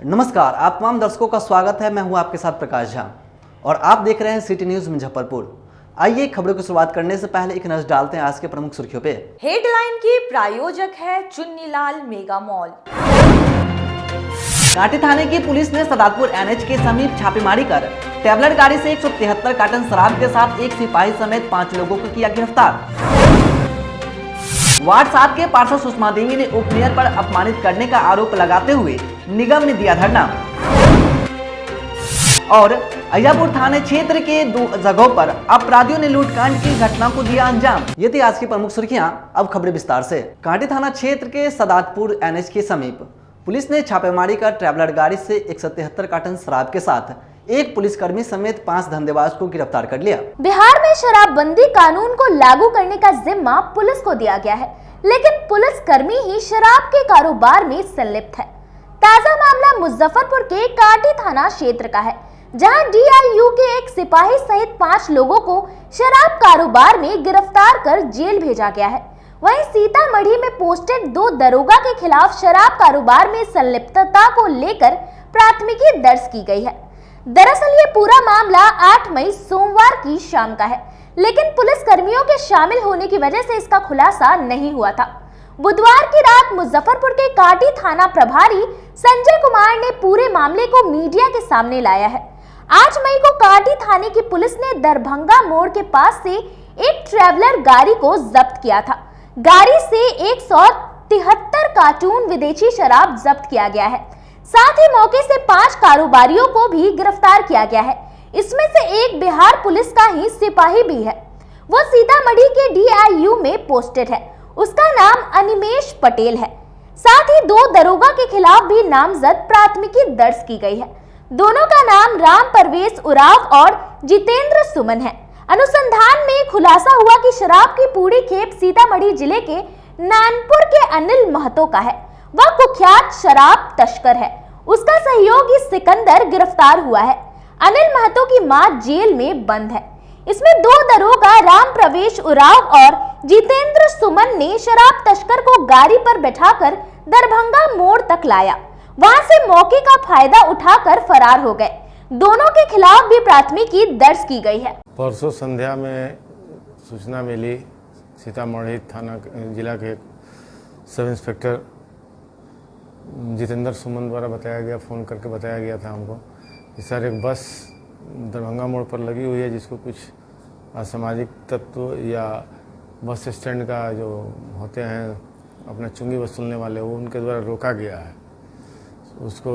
नमस्कार, आप तमाम दर्शकों का स्वागत है। मैं हूं आपके साथ प्रकाश झा और आप देख रहे हैं सिटी न्यूज मुजफ्फरपुर। आइए खबरों की शुरुआत करने से पहले एक नजर डालते हैं आज के प्रमुख सुर्खियों पे। हेडलाइन की प्रायोजक है चुन्नीलाल मेगा मॉल। कांटी थाने की पुलिस ने सदातपुर एनएच के समीप छापेमारी कर ट्रैवलर गाड़ी से 173 कार्टन शराब के साथ एक सिपाही समेत 5 लोगों को किया गिरफ्तार। वार्ड 7 के पार्षद सुषमा देवी ने उप मेयर पर अपमानित करने का आरोप लगाते हुए निगम ने दिया धरना। और अय्यापुर थाने क्षेत्र के 2 जगहों पर अपराधियों ने लूटकांड की घटना को दिया अंजाम। ये थी आज की प्रमुख सुर्खियां। अब खबरें विस्तार से। कांटी थाना क्षेत्र के सदातपुर एनएच के समीप पुलिस ने छापेमारी कर ट्रैवलर गाड़ी से 173 कार्टन शराब के साथ एक पुलिसकर्मी समेत 5 धंधेबाज को गिरफ्तार कर लिया। बिहार में शराबबंदी कानून को लागू करने का जिम्मा पुलिस को दिया गया है, लेकिन पुलिसकर्मी ही शराब के कारोबार में संलिप्त है। ताजा मामला मुजफ्फरपुर के कांटी थाना क्षेत्र का है, जहां डीआईयू के एक सिपाही सहित 5 लोगों को शराब कारोबार में गिरफ्तार कर जेल भेजा गया है। वहीं सीतामढ़ी में पोस्टेड 2 दरोगा के खिलाफ शराब कारोबार में संलिप्तता को लेकर प्राथमिकी दर्ज की गई है। दरअसल ये पूरा मामला 8 मई सोमवार की शाम का है, लेकिन पुलिस कर्मियों के शामिल होने की वजह से इसका खुलासा नहीं हुआ था। बुधवार की रात मुजफ्फरपुर के कांटी थाना प्रभारी संजय कुमार ने पूरे मामले को मीडिया के सामने लाया है। 8 मई को कांटी थाने की पुलिस ने दरभंगा मोड़ के पास से एक ट्रैवलर गाड़ी को जब्त किया था। गाड़ी से 173 कार्टून विदेशी शराब जब्त किया गया है। साथ ही मौके से 5 कारोबारियों को भी गिरफ्तार किया गया है। इसमें से एक बिहार पुलिस का ही सिपाही भी है। वो सीतामढ़ी के डीआईयू में पोस्टेड है। उसका नाम अनिमेश पटेल है। साथ ही 2 दरोगा के खिलाफ भी नामजद प्राथमिकी दर्ज की गई है। दोनों का नाम राम परवेश उराव और जितेंद्र सुमन है। अनुसंधान में खुलासा हुआ कि शराब की पूरी खेप सीतामढ़ी जिले के नानपुर के अनिल महतो का है। वह कुख्यात शराब तस्कर है। उसका सहयोगी सिकंदर गिरफ्तार हुआ है। अनिल महतो की मां जेल में बंद है। इसमें 2 दरोगा राम प्रवेश उराव और जितेंद्र सुमन ने शराब तस्कर को गाड़ी पर बैठाकर दरभंगा मोड़ तक लाया। वहां से मौके का फायदा उठाकर फरार हो गए। दोनों के खिलाफ भी प्राथमिकी दर्ज की गई है। परसों संध्या में सूचना मिली, सीतामढ़ी थाना जिला के सब इंस्पेक्टर जितेंद्र सुमन द्वारा बताया गया, फ़ोन करके बताया गया था हमको कि सर एक बस दरभंगा मोड़ पर लगी हुई है, जिसको कुछ असामाजिक तत्व या बस स्टैंड का जो होते हैं अपना चुंगी वसूलने वाले, वो उनके द्वारा रोका गया है। उसको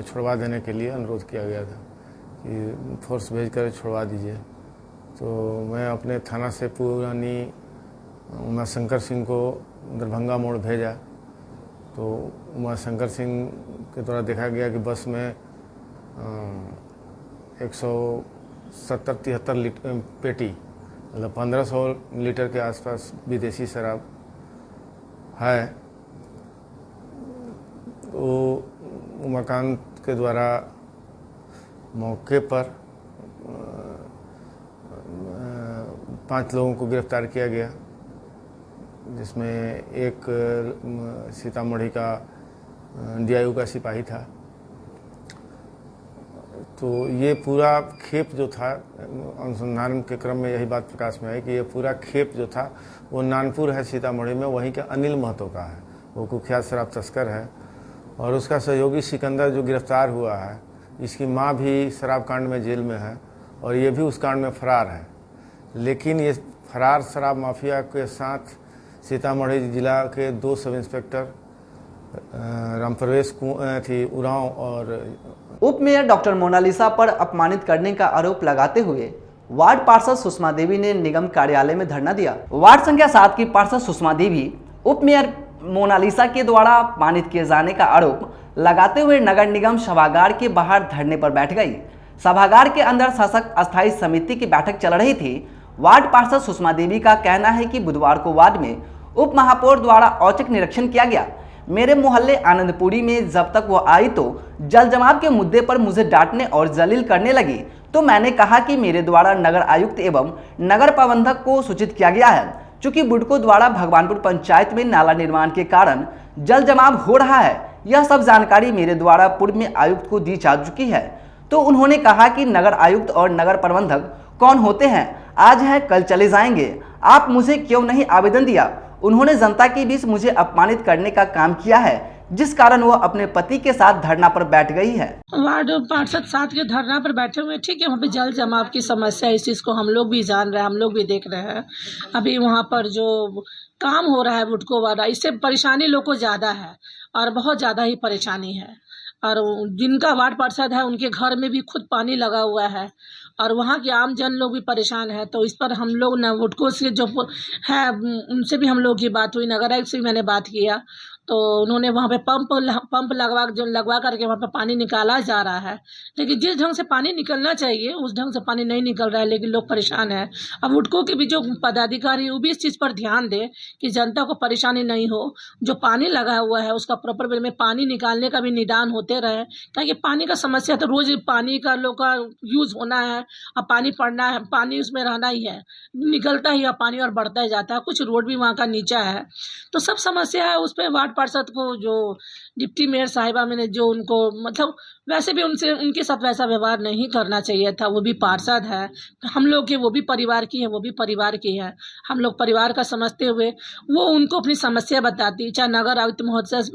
छुड़वा देने के लिए अनुरोध किया गया था कि फोर्स भेजकर छुड़वा दीजिए। तो मैं अपने थाना से पुरानी उमाशंकर सिंह को दरभंगा मोड़ भेजा। तो उमाशंकर सिंह के द्वारा देखा गया कि बस में 170-73 लीटर पेटी, मतलब 1500 लीटर के आसपास विदेशी शराब है। तो उमाकांत के द्वारा मौके पर 5 लोगों को गिरफ्तार किया गया, जिसमें एक सीतामढ़ी का डीआईयू का सिपाही था। तो ये पूरा खेप जो था, अनुसंधान के क्रम में यही बात प्रकाश में आई कि ये पूरा खेप जो था वो नानपुर है सीतामढ़ी में, वहीं के अनिल महतो का है। वो कुख्यात शराब तस्कर है और उसका सहयोगी सिकंदर जो गिरफ्तार हुआ है, इसकी मां भी शराब कांड में जेल में है और ये भी उस कांड में फरार है। लेकिन ये फरार शराब माफिया के साथ सीतामढ़ी जिला के 2 सब इंस्पेक्टर रामप्रवेश उरांव और उप मेयर डॉक्टर मोनालिसा पर अपमानित करने का आरोप लगाते हुए वार्ड पार्षद सुषमा देवी ने निगम कार्यालय में धरना दिया। वार्ड संख्या 7 की पार्षद सुषमा देवी उप मेयर मोनालिसा के द्वारा अपमानित किए जाने का आरोप लगाते हुए नगर निगम सभागार के बाहर धरने पर बैठ गई। सभागार के अंदर शासक अस्थायी समिति की बैठक चल रही थी। वार्ड पार्षद सुषमा देवी का कहना है कि बुधवार को वार्ड में उप महापौर द्वारा औचक निरीक्षण किया गया। मेरे मोहल्ले आनंदपुरी में जब तक वो आई तो जल जमाव के मुद्दे पर मुझे डांटने और जलील करने लगी, तो मैंने कहा कि मेरे द्वारा नगर आयुक्त एवं नगर प्रबंधक को सूचित किया गया है। चूंकि बुडको द्वारा भगवानपुर पंचायत में नाला निर्माण के कारण जल जमाव हो रहा है, यह सब जानकारी मेरे द्वारा पूर्व में आयुक्त को दी जा चुकी है। तो उन्होंने कहा कि नगर आयुक्त और नगर प्रबंधक कौन होते हैं, आज है कल चले जाएंगे, आप मुझे क्यों नहीं आवेदन दिया। उन्होंने जनता के बीच मुझे अपमानित करने का काम किया है, जिस कारण वह अपने पति के साथ धरना पर बैठ गई है। वार्ड पार्षद 7 के धरना पर बैठे हुए, ठीक है, वहाँ पे जल जमाव की समस्या है, इस चीज़ को हम लोग भी जान रहे हैं, हम लोग भी देख रहे हैं। अभी वहाँ पर जो काम हो रहा है वुडको वाला, इससे परेशानी लोग को ज़्यादा है और बहुत ज़्यादा ही परेशानी है। और जिनका वार्ड पार्षद है उनके घर में भी खुद पानी लगा हुआ है और वहाँ के आम जन लोग भी परेशान है। तो इस पर हम लोग न वुडको से जो है उनसे भी हम लोग की बात हुई, नगर आयुक्त से भी मैंने बात किया, तो उन्होंने वहाँ पे पंप लगवा करके वहाँ पे पानी निकाला जा रहा है, लेकिन जिस ढंग से पानी निकलना चाहिए उस ढंग से पानी नहीं निकल रहा है, लेकिन लोग परेशान है। अब वुडको के भी जो पदाधिकारी वो भी इस चीज़ पर ध्यान दे कि जनता को परेशानी नहीं हो, जो पानी लगा हुआ है उसका प्रॉपर वे में पानी निकालने का भी निदान होते रहे, ताकि पानी का समस्या तो रोज पानी का लोग का यूज़ होना है और पानी पड़ना है, पानी उसमें रहना ही है, निकलता ही है पानी और बढ़ता ही जाता है। कुछ रोड भी वहाँ का नीचा है, तो सब समस्या है। उस पर वार्ड पार्षद को जो डिप्टी मेयर साहिबा मैंने जो उनको मतलब वैसे भी उनके साथ वैसा व्यवहार नहीं करना चाहिए था। वो भी पार्षद है, हम लोग के वो भी परिवार की है, वो भी परिवार की है, हम लोग परिवार का समझते हुए वो उनको अपनी समस्या बताती, चाहे नगर आयुक्त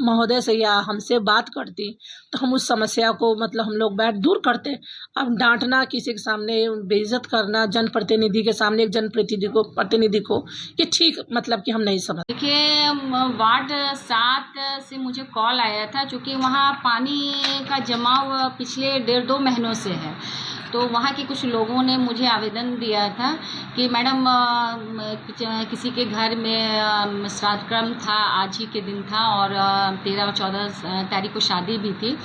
महोदय से या हमसे बात करती, तो हम उस समस्या को मतलब हम लोग बैठ दूर करते। अब डांटना, किसी के सामने बेइज्जत करना, जनप्रतिनिधि के सामने एक जनप्रतिनिधि को ये ठीक मतलब कि हम नहीं समझ। देखिए, वार्ड 7 से मुझे कॉल आया था, चूँकि वहाँ पानी का जमाव पिछले 1.5-2 महीनों से है, तो वहाँ के कुछ लोगों ने मुझे आवेदन दिया था कि मैडम किसी के घर में श्राद्ध क्रम था, आज ही के दिन था और 13 और 14 तारीख को शादी भी थी,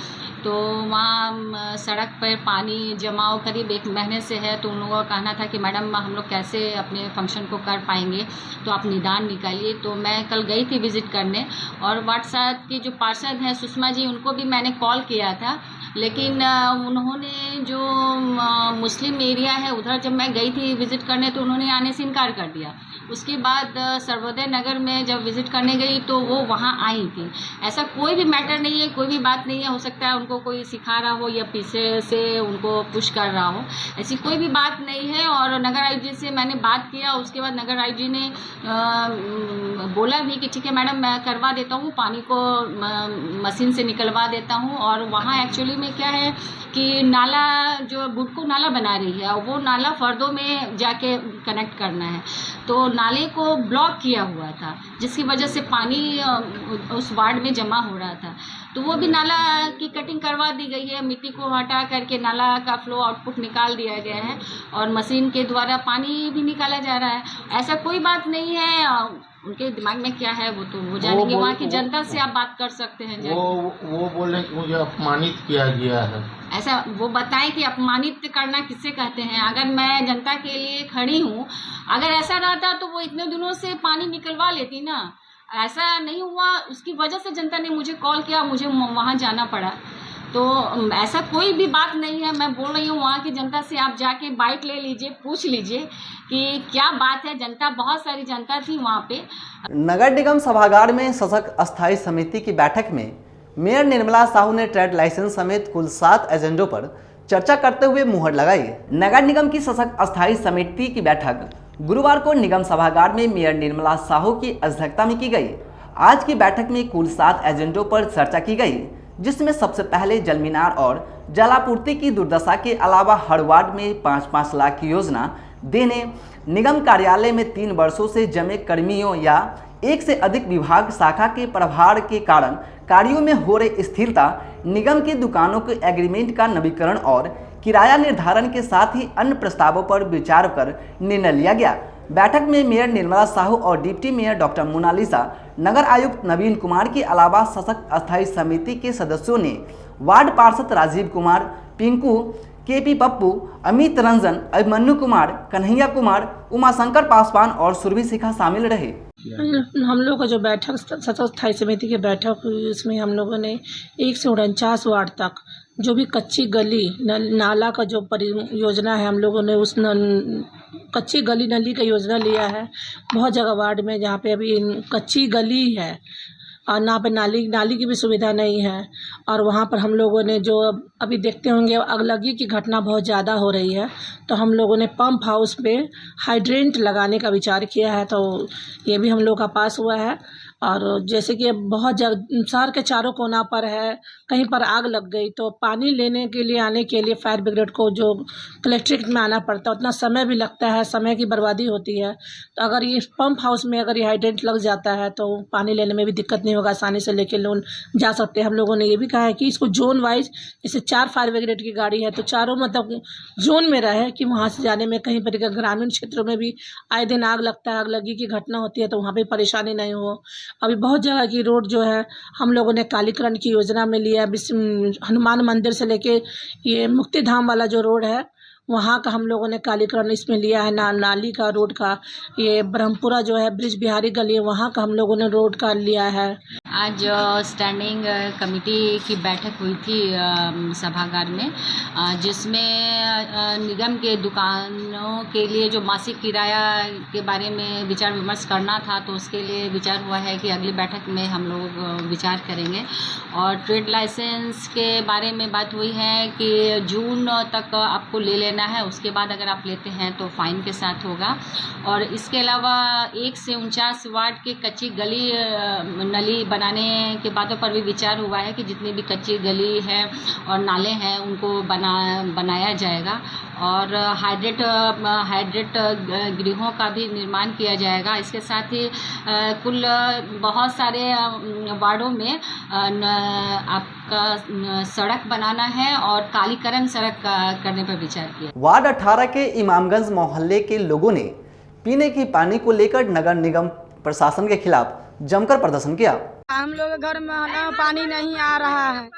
तो वहाँ सड़क पर पानी जमाव करीब 1 महीने से है। तो उन लोगों का कहना था कि मैडम हम लोग कैसे अपने फंक्शन को कर पाएंगे, तो आप निदान निकालिए। तो मैं कल गई थी विज़िट करने, और वार्ड 7 के जो पार्षद हैं सुषमा जी, उनको भी मैंने कॉल किया था, लेकिन उन्होंने जो मुस्लिम एरिया है उधर जब मैं गई थी विज़िट करने तो उन्होंने आने से इनकार कर दिया। उसके बाद सर्वोदय नगर में जब विज़िट करने गई तो वो वहाँ आई थी। ऐसा कोई भी मैटर नहीं है, कोई भी बात नहीं है, हो सकता है उनको कोई सिखा रहा हो या पीछे से उनको पुश कर रहा हो, ऐसी कोई भी बात नहीं है। और नगर आयुक्त जी से मैंने बात किया, उसके बाद नगर आयुक्त जी ने बोला भी कि ठीक है मैडम, मैं करवा देता हूँ, पानी को मशीन से निकलवा देता हूँ। और वहाँ एक्चुअली में क्या है कि नाला जो बुडको नाला बना रही है, वो नाला फर्दों में जाके कनेक्ट करना है, तो नाले को ब्लॉक किया हुआ था, जिसकी वजह से पानी उस वार्ड में जमा हो रहा था। तो वो भी नाला की कटिंग करवा दी गई है, मिट्टी को हटा करके नाला का फ्लो आउटपुट निकाल दिया गया है और मशीन के द्वारा पानी भी निकाला जा रहा है। ऐसा कोई बात नहीं है, उनके दिमाग में क्या है वो तो वो जानेंगे, वहाँ की जनता से आप बात कर सकते हैं। वो बोल रहे हैं कि मुझे अपमानित किया गया है। ऐसा वो बताएं कि अपमानित करना किससे कहते हैं। अगर मैं जनता के लिए खड़ी हूँ, अगर ऐसा रहता तो वो इतने दिनों से पानी निकलवा लेती ना, ऐसा नहीं हुआ, उसकी वजह से जनता ने मुझे कॉल किया, मुझे वहाँ जाना पड़ा। तो ऐसा कोई भी बात नहीं है। मैं बोल रही हूँ वहाँ की जनता से आप जाके बाइट ले लीजिए, पूछ लीजिए कि क्या बात है। जनता, बहुत सारी जनता थी वहाँ पे। नगर निगम सभागार में शासक अस्थायी समिति की बैठक में मेयर निर्मला साहू ने ट्रेड लाइसेंस समेत कुल 7 एजेंडों पर चर्चा करते हुए मुहर लगाई। नगर निगम की शासक अस्थायी समिति की बैठक गुरुवार को निगम सभागार में मेयर निर्मला साहू की अध्यक्षता में की गई। आज की बैठक में कुल 7 एजेंडों पर चर्चा की गई, जिसमें सबसे पहले जल मीनार और जलापूर्ति की दुर्दशा के अलावा हर वार्ड में 5-5 लाख की योजना देने, निगम कार्यालय में 3 वर्षों से जमे कर्मियों या एक से अधिक विभाग शाखा के प्रभार के कारण कार्यों में हो रही स्थिरता, निगम की दुकानों के एग्रीमेंट का नवीकरण और किराया निर्धारण के साथ ही अन्य प्रस्तावों पर विचार कर निर्णय लिया गया। बैठक में मेयर निर्मला साहू और डिप्टी मेयर डॉक्टर मोनालिसा, नगर आयुक्त नवीन कुमार के अलावा शासक अस्थायी समिति के सदस्यों ने वार्ड पार्षद राजीव कुमार, पिंकू, केपी पप्पू, अमित रंजन, अभिमन्यु कुमार, कन्हैया कुमार, उमाशंकर पासवान और सुरभि शिखा शामिल रहे। हम लोग का जो बैठक शासक अस्थायी समिति की बैठक हुई, उसमें हम लोगों ने 1 से 49 वार्ड तक जो भी कच्ची गली नाला का जो परियोजना है, हम लोगों ने उस कच्ची गली नली का योजना लिया है। बहुत जगह वार्ड में जहाँ पे अभी कच्ची गली है, और ना पे नाली की भी सुविधा नहीं है। और वहाँ पर हम लोगों ने जो अभी देखते होंगे अगलगी की घटना बहुत ज़्यादा हो रही है, तो हम लोगों ने पंप हाउस पे हाइड्रेंट लगाने का विचार किया है, तो ये भी हम लोग का पास हुआ है। और जैसे कि बहुत शहर के चारों कोना पर है, कहीं पर आग लग गई तो पानी लेने के लिए आने के लिए फायर ब्रिगेड को जो कलेक्ट्रेट में आना पड़ता है, उतना समय भी लगता है, समय की बर्बादी होती है। तो अगर ये पंप हाउस में अगर ये हाइड्रेंट लग जाता है तो पानी लेने में भी दिक्कत नहीं होगा, आसानी से लेके लोग जा सकते हैं। हम लोगों ने ये भी कहा है कि इसको जोन वाइज, जैसे 4 फायर ब्रिगेड की गाड़ी है तो चारों मतलब जोन में रहे कि वहाँ से जाने में कहीं पर ग्रामीण क्षेत्रों में भी आए दिन आग लगता है, आग लगी की घटना होती है, तो वहाँ पर परेशानी नहीं हो। अभी बहुत जगह की रोड जो है हम लोगों ने कालीकरण की योजना में लिया। हनुमान मंदिर से लेके ये मुक्ति धाम वाला जो रोड है वहाँ का हम लोगों ने कालीकरण इसमें लिया है। नाली का रोड का, ये ब्रह्मपुरा जो है ब्रिज बिहारी गली, वहाँ का हम लोगों ने रोड का लिया है। आज स्टैंडिंग कमेटी की बैठक हुई थी सभागार में, जिसमें निगम के दुकानों के लिए जो मासिक किराया के बारे में विचार विमर्श करना था, तो उसके लिए विचार हुआ है कि अगली बैठक में हम लोग विचार करेंगे। और ट्रेड लाइसेंस के बारे में बात हुई है कि जून तक आपको ले लेना है, उसके बाद अगर आप लेते हैं तो फाइन के साथ होगा। और इसके अलावा 1 से 49 वार्ड के कच्ची गली नली बनाने के बातों पर भी विचार हुआ है कि जितनी भी कच्ची गली है और नाले हैं उनको बनाया जाएगा। और हाइड्रेट गृहों का भी निर्माण किया जाएगा। इसके साथ ही कुल बहुत सारे वार्डों में आपका सड़क बनाना है और कालीकरण सड़क करने पर विचार किया। वार्ड 18 के इमामगंज मोहल्ले के लोगों ने पीने की पानी को लेकर नगर निगम प्रशासन के खिलाफ जमकर प्रदर्शन किया। हम लोग घर में ना पानी नहीं आ रहा है,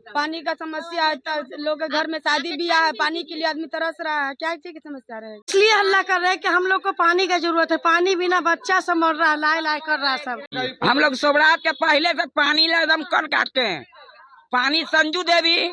पानी का समस्या है। लोग के घर में शादी ब्याह है, पानी के लिए आदमी तरस रहा है। क्या चीज की समस्या रहे, इसलिए हल्ला कर रहे हैं कि हम लोग को पानी की जरूरत है। पानी बिना बच्चा सब मर रहा है, लाई कर रहा है सब। हम लोग सोबरात के पहले से पानी एकदम कर काटते हैं। पानी संजू देवी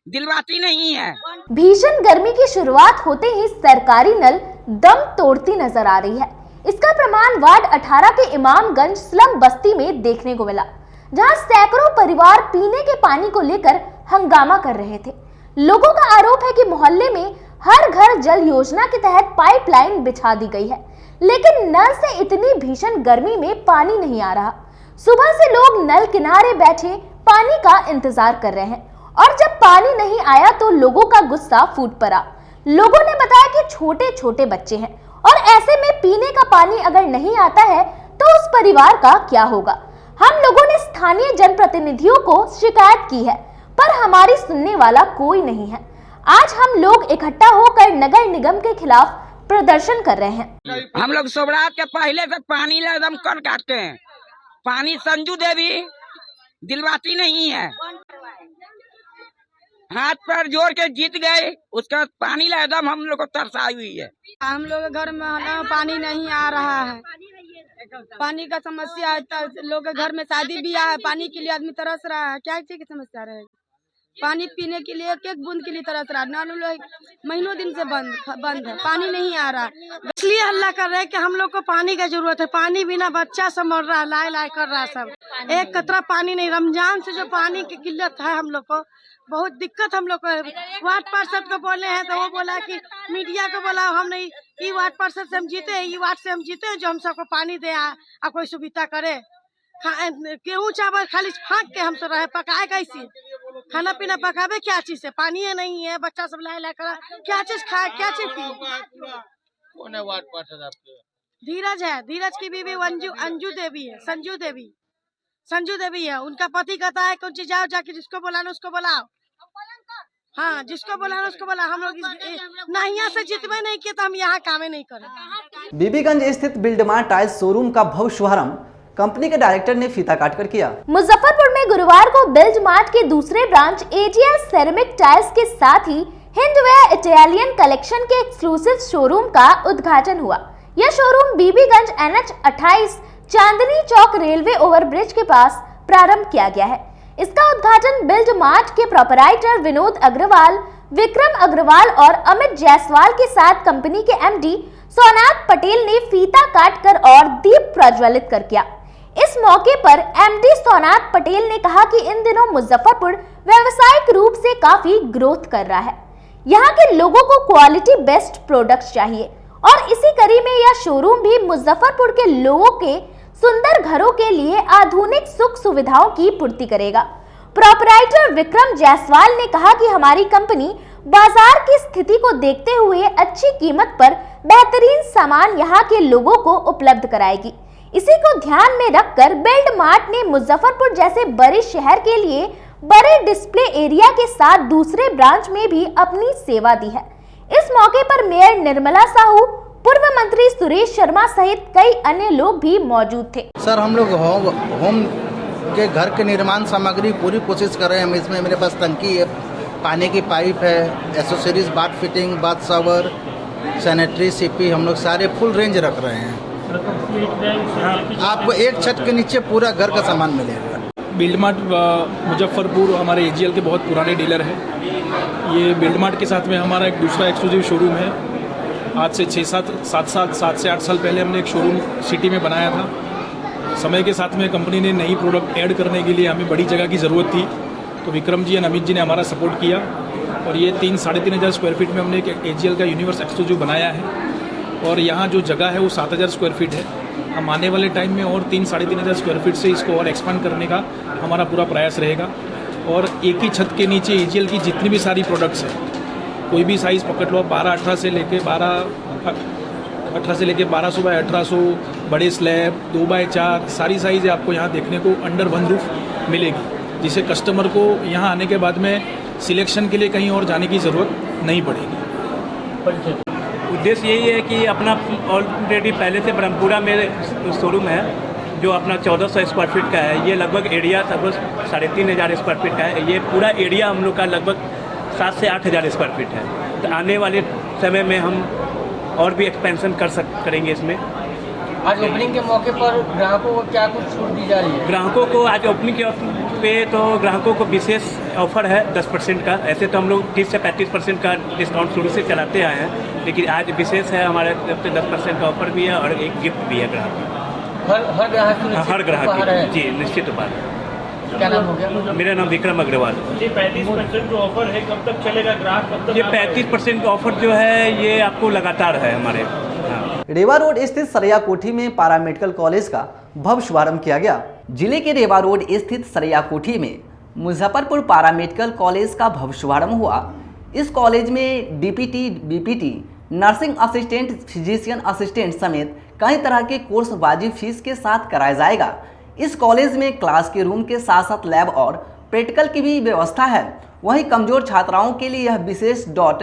दिलवाती नहीं है। भीषण गर्मी की शुरुआत होते ही सरकारी नल दम तोड़ती नजर आ रही है। इसका प्रमाण वार्ड 18 के इमामगंज स्लम बस्ती में देखने को मिला, जहां सैकड़ों परिवार पीने के पानी को लेकर हंगामा कर रहे थे। लोगों का आरोप है कि मोहल्ले में हर घर जल योजना के तहत पाइपलाइन बिछा दी गई है, लेकिन नल से इतनी भीषण गर्मी में पानी नहीं आ रहा। सुबह से लोग नल किनारे बैठे पानी का इंतजार कर रहे हैं और जब पानी नहीं आया तो लोगों का गुस्सा फूट पड़ा। लोगों ने बताया कि छोटे छोटे बच्चे हैं और ऐसे में पीने का पानी अगर नहीं आता है तो उस परिवार का क्या होगा। हम लोगों ने स्थानीय जनप्रतिनिधियों को शिकायत की है, पर हमारी सुनने वाला कोई नहीं है। आज हम लोग इकट्ठा होकर नगर निगम के खिलाफ प्रदर्शन कर रहे हैं। हम लोग सोबरात के पहले से पानी एकदम कर काटते हैं। पानी संजू देवी दिलवाती नहीं है, हाथ पर जोड़ के जीत गए। उसका पानी एकदम हम लोग को तरसाई हुई है। हम लोग घर में ना पानी नहीं आ रहा है, पानी का समस्या है। लोग के घर में शादी ब्याह है, पानी के लिए आदमी तरस रहा है। क्या चीज की समस्या रहेगी, पानी पीने के लिए एक बूंद के लिए तरस रहा है। नल महीनों दिन से बंद है, पानी नहीं आ रहा है। इसलिए हल्ला कर रहे हैं कि हम लोग को पानी की जरूरत है। पानी बिना बच्चा सब मर रहा है, लाई कर रहा है सब। एक कतरा पानी नहीं। रमजान से जो पानी की किल्लत है, हम लोग को बहुत दिक्कत। हम लोग को वार्ड पार्षद को बोले हैं तो वो बोला कि मीडिया को बोला, हम नहीं, ये वार्ड पार्षद से हम जीते हैं, ये वार्ड से हम जीते हैं, जो हम सबको पानी दे आ कोई सुविधा करे। गेहूँ चावल खाली फाँक के हम सब रहे, पकाए कैसे? खाना पीना पकावे क्या चीज से? पानी है नहीं है, बच्चा सब ला कर क्या चीज खाए, क्या चीज पिए? कौन है वार्ड पार्षद आपके? धीरज है, धीरज की बीवी अंजू देवी है, संजू देवी है। उनका पति कहता है कौन चीज जाओ, जाके जिसको बुलाना उसको बुलाओ। हाँ, जिसको बुलाना उसको बुला। हम लोग यहाँ से जितने नहीं किए तो हम यहाँ कामे नहीं करें। बीबीगंज स्थित बिल्डमार्ट टाइल्स शोरूम का भव्य शुभारंभ कंपनी के डायरेक्टर ने फीता काटकर किया। मुजफ्फरपुर में गुरुवार को बिल्डमार्ट के दूसरे ब्रांच एजीएल सेरेमिक टाइल्स के साथ ही हिंदवेयर इटालियन कलेक्शन के एक्सक्लूसिव शोरूम का उद्घाटन हुआ। यह showroom Bibiganj NH 28 Chandni Chowk railway overbridge के पास प्रारंभ किया गया है। इसका उद्घाटन बिल्डमार्ट के प्रोपराइटर विनोद अग्रवाल, विक्रम अग्रवाल और अमित जायसवाल के साथ कंपनी के MD सोनाथ पटेल ने फीता काटकर और दीप प्रज्वलित कर किया। इस मौके पर एमडी सोनाथ पटेल ने कहा कि इन दिनों मुजफ्फरपुर व्यावसायिक रूप से काफी ग्रोथ कर रहा है। यहाँ के लोगों को क्वालिटी बेस्ट प्रोडक्ट्स चाहिए और इसी कड़ी में यह शोरूम भी मुजफ्फरपुर के लोगों के सुंदर घरों के लिए आधुनिक सुख सुविधाओं की पूर्ति करेगा। प्रोपराइटर विक्रम जायसवाल ने कहा कि हमारी कंपनी बाजार की स्थिति को देखते हुए अच्छी कीमत पर बेहतरीन सामान यहाँ के लोगों को उपलब्ध कराएगी। इसी को ध्यान में रखकर बिल्ड मार्ट ने मुजफ्फरपुर जैसे बड़े शहर के लिए बड़े डिस्प्ले एरिया के साथ दूसरे ब्रांच में भी अपनी सेवा दी है। इस मौके पर मेयर निर्मला साहू, पूर्व मंत्री सुरेश शर्मा सहित कई अन्य लोग भी मौजूद थे। सर, हम लोग होम के घर के निर्माण सामग्री पूरी कोशिश कर रहे हैं। हम इसमें मेरे पास टंकी है, पानी की पाइप है, accessories, bath fitting, bath shower, sanitary, CP, हम लोग सारे फुल रेंज रख रहे हैं। आपको एक छत के नीचे पूरा घर का सामान मिलेगा। बिल्ड मार्ट मुजफ्फरपुर हमारे एजीएल के बहुत पुराने डीलर हैं। ये बिल्ड मार्ट के साथ में हमारा एक दूसरा एक्सक्लूसिव शोरूम है। आज से 7 से 8 साल पहले हमने एक शोरूम सिटी में बनाया था। समय के साथ में कंपनी ने नई प्रोडक्ट ऐड करने के लिए हमें बड़ी जगह की ज़रूरत थी, तो विक्रम जी और अमित जी ने हमारा सपोर्ट किया और ये 3-3.5 हज़ार स्क्वायर फीट में हमने एक एजीएल का यूनिवर्स एक्सक्लूसिव बनाया है। और यहाँ जो जगह है वो 7,000 स्क्वायर फीट है। हम आने वाले टाइम में और 3-3.5 हज़ार स्क्वायर फीट से इसको और एक्सपांड करने का हमारा पूरा प्रयास रहेगा। और एक ही छत के नीचे एजीएल की जितनी भी सारी प्रोडक्ट्स हैं, कोई भी साइज़ पकड़ लो, 18 से लेके 1200 बाय 1800, बड़े स्लैब, 2x4, सारी साइज़ आपको यहाँ देखने को अंडर वन रूफ मिलेगी, जिससे कस्टमर को यहाँ आने के बाद में सिलेक्शन के लिए कहीं और जाने की ज़रूरत नहीं पड़ेगी। उद्देश्य यही है कि अपना ऑलरेडी पहले से ब्रह्मपुरा में शोरूम है जो अपना 1400 स्क्वायर फीट का है। ये लगभग एरिया लगभग 3,500 स्क्वायर फीट का है। ये पूरा एरिया हम लोग का लगभग 7 से 8 हज़ार स्क्वायर फीट है। तो आने वाले समय में हम और भी एक्सपेंशन करेंगे इसमें। आज ओपनिंग के मौके पर ग्राहकों को क्या कुछ छूट दी जा रही है? ग्राहकों को आज ओपनिंग के पे तो ग्राहकों को विशेष ऑफर है 10% का। ऐसे तो हम लोग 30 से 35% का डिस्काउंट शुरू से चलाते आए हैं, लेकिन आज विशेष है हमारे तरफ से 10% का ऑफर भी है और एक गिफ्ट भी है ग्राहक। हर ग्राहक जी निश्चित बात है। क्या नाम हो गया? मेरा नाम विक्रम अग्रवाल। ये 35% जो ऑफर है कब तक चलेगा? ग्राहक कब तक? ये 35% का ऑफर जो है ये आपको लगातार है हमारे। रेवा रोड स्थित सरैया कोठी में पारा मेडिकल कॉलेज का भव्य शुभारंभ किया गया। जिले के रेवा रोड स्थित सरैया कोठी में मुजफ्फरपुर पारा मेडिकल कॉलेज का भव्य शुभारंभ हुआ। इस कॉलेज में DPT, BPT, nursing assistant, physician assistant समेत कई तरह के कोर्स वाजिब फीस के साथ कराया जाएगा। इस कॉलेज में क्लास के रूम के साथ साथ लैब और प्रैक्टिकल की भी व्यवस्था है। वहीं कमजोर छात्राओं के लिए यह विशेष डॉट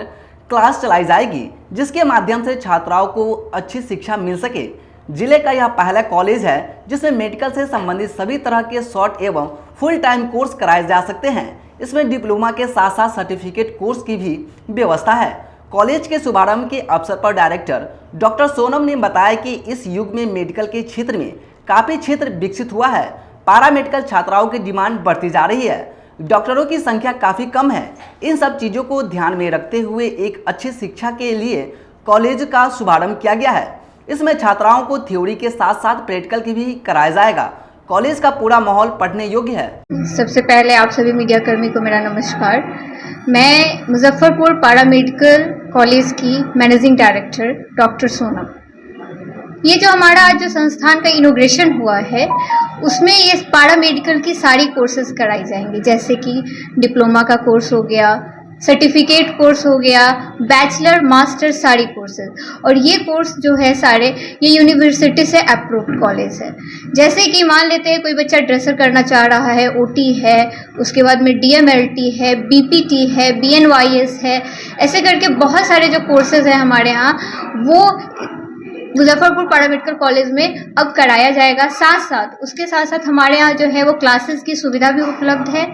क्लास चलाई जाएगी, जिसके माध्यम से छात्राओं को अच्छी शिक्षा मिल सके। जिले का यह पहला कॉलेज है जिसमें मेडिकल से संबंधित सभी तरह के शॉर्ट एवं फुल टाइम कोर्स कराए जा सकते हैं। इसमें डिप्लोमा के साथ साथ सर्टिफिकेट कोर्स की भी व्यवस्था है। कॉलेज के शुभारंभ के अवसर पर डायरेक्टर डॉक्टर सोनम ने बताया कि इस युग में मेडिकल के क्षेत्र में काफ़ी क्षेत्र विकसित हुआ है। पारा मेडिकल छात्राओं की डिमांड बढ़ती जा रही है, डॉक्टरों की संख्या काफ़ी कम है। इन सब चीज़ों को ध्यान में रखते हुए एक अच्छी शिक्षा के लिए कॉलेज का शुभारंभ किया गया है। इसमें छात्राओं को थ्योरी के साथ साथ प्रैक्टिकल की भी कराया जाएगा। कॉलेज का पूरा माहौल पढ़ने योग्य है। सबसे पहले आप सभी मीडिया कर्मी को मेरा नमस्कार। मैं मुजफ्फरपुर पारा मेडिकल कॉलेज की मैनेजिंग डायरेक्टर डॉक्टर सोनम। ये जो हमारा आज जो संस्थान का इनॉग्रेशन हुआ है उसमें ये पारा मेडिकल की सारी कोर्सेज कराई जाएंगी, जैसे कि डिप्लोमा का कोर्स हो गया, सर्टिफिकेट कोर्स हो गया, बैचलर मास्टर सारी कोर्सेज। और ये कोर्स जो है सारे ये यूनिवर्सिटी से अप्रूव्ड कॉलेज है। जैसे कि मान लेते हैं कोई बच्चा ड्रेसर करना चाह रहा है, ओटी है, उसके बाद में डीएमएलटी है, बीपीटी है, बीएनवाईएस है, ऐसे करके बहुत सारे जो कोर्सेज हैं हमारे यहाँ वो मुजफ्फरपुर पारा मेडिकल कॉलेज में अब कराया जाएगा। साथ साथ उसके साथ साथ हमारे यहाँ जो है वो क्लासेस की सुविधा भी उपलब्ध है,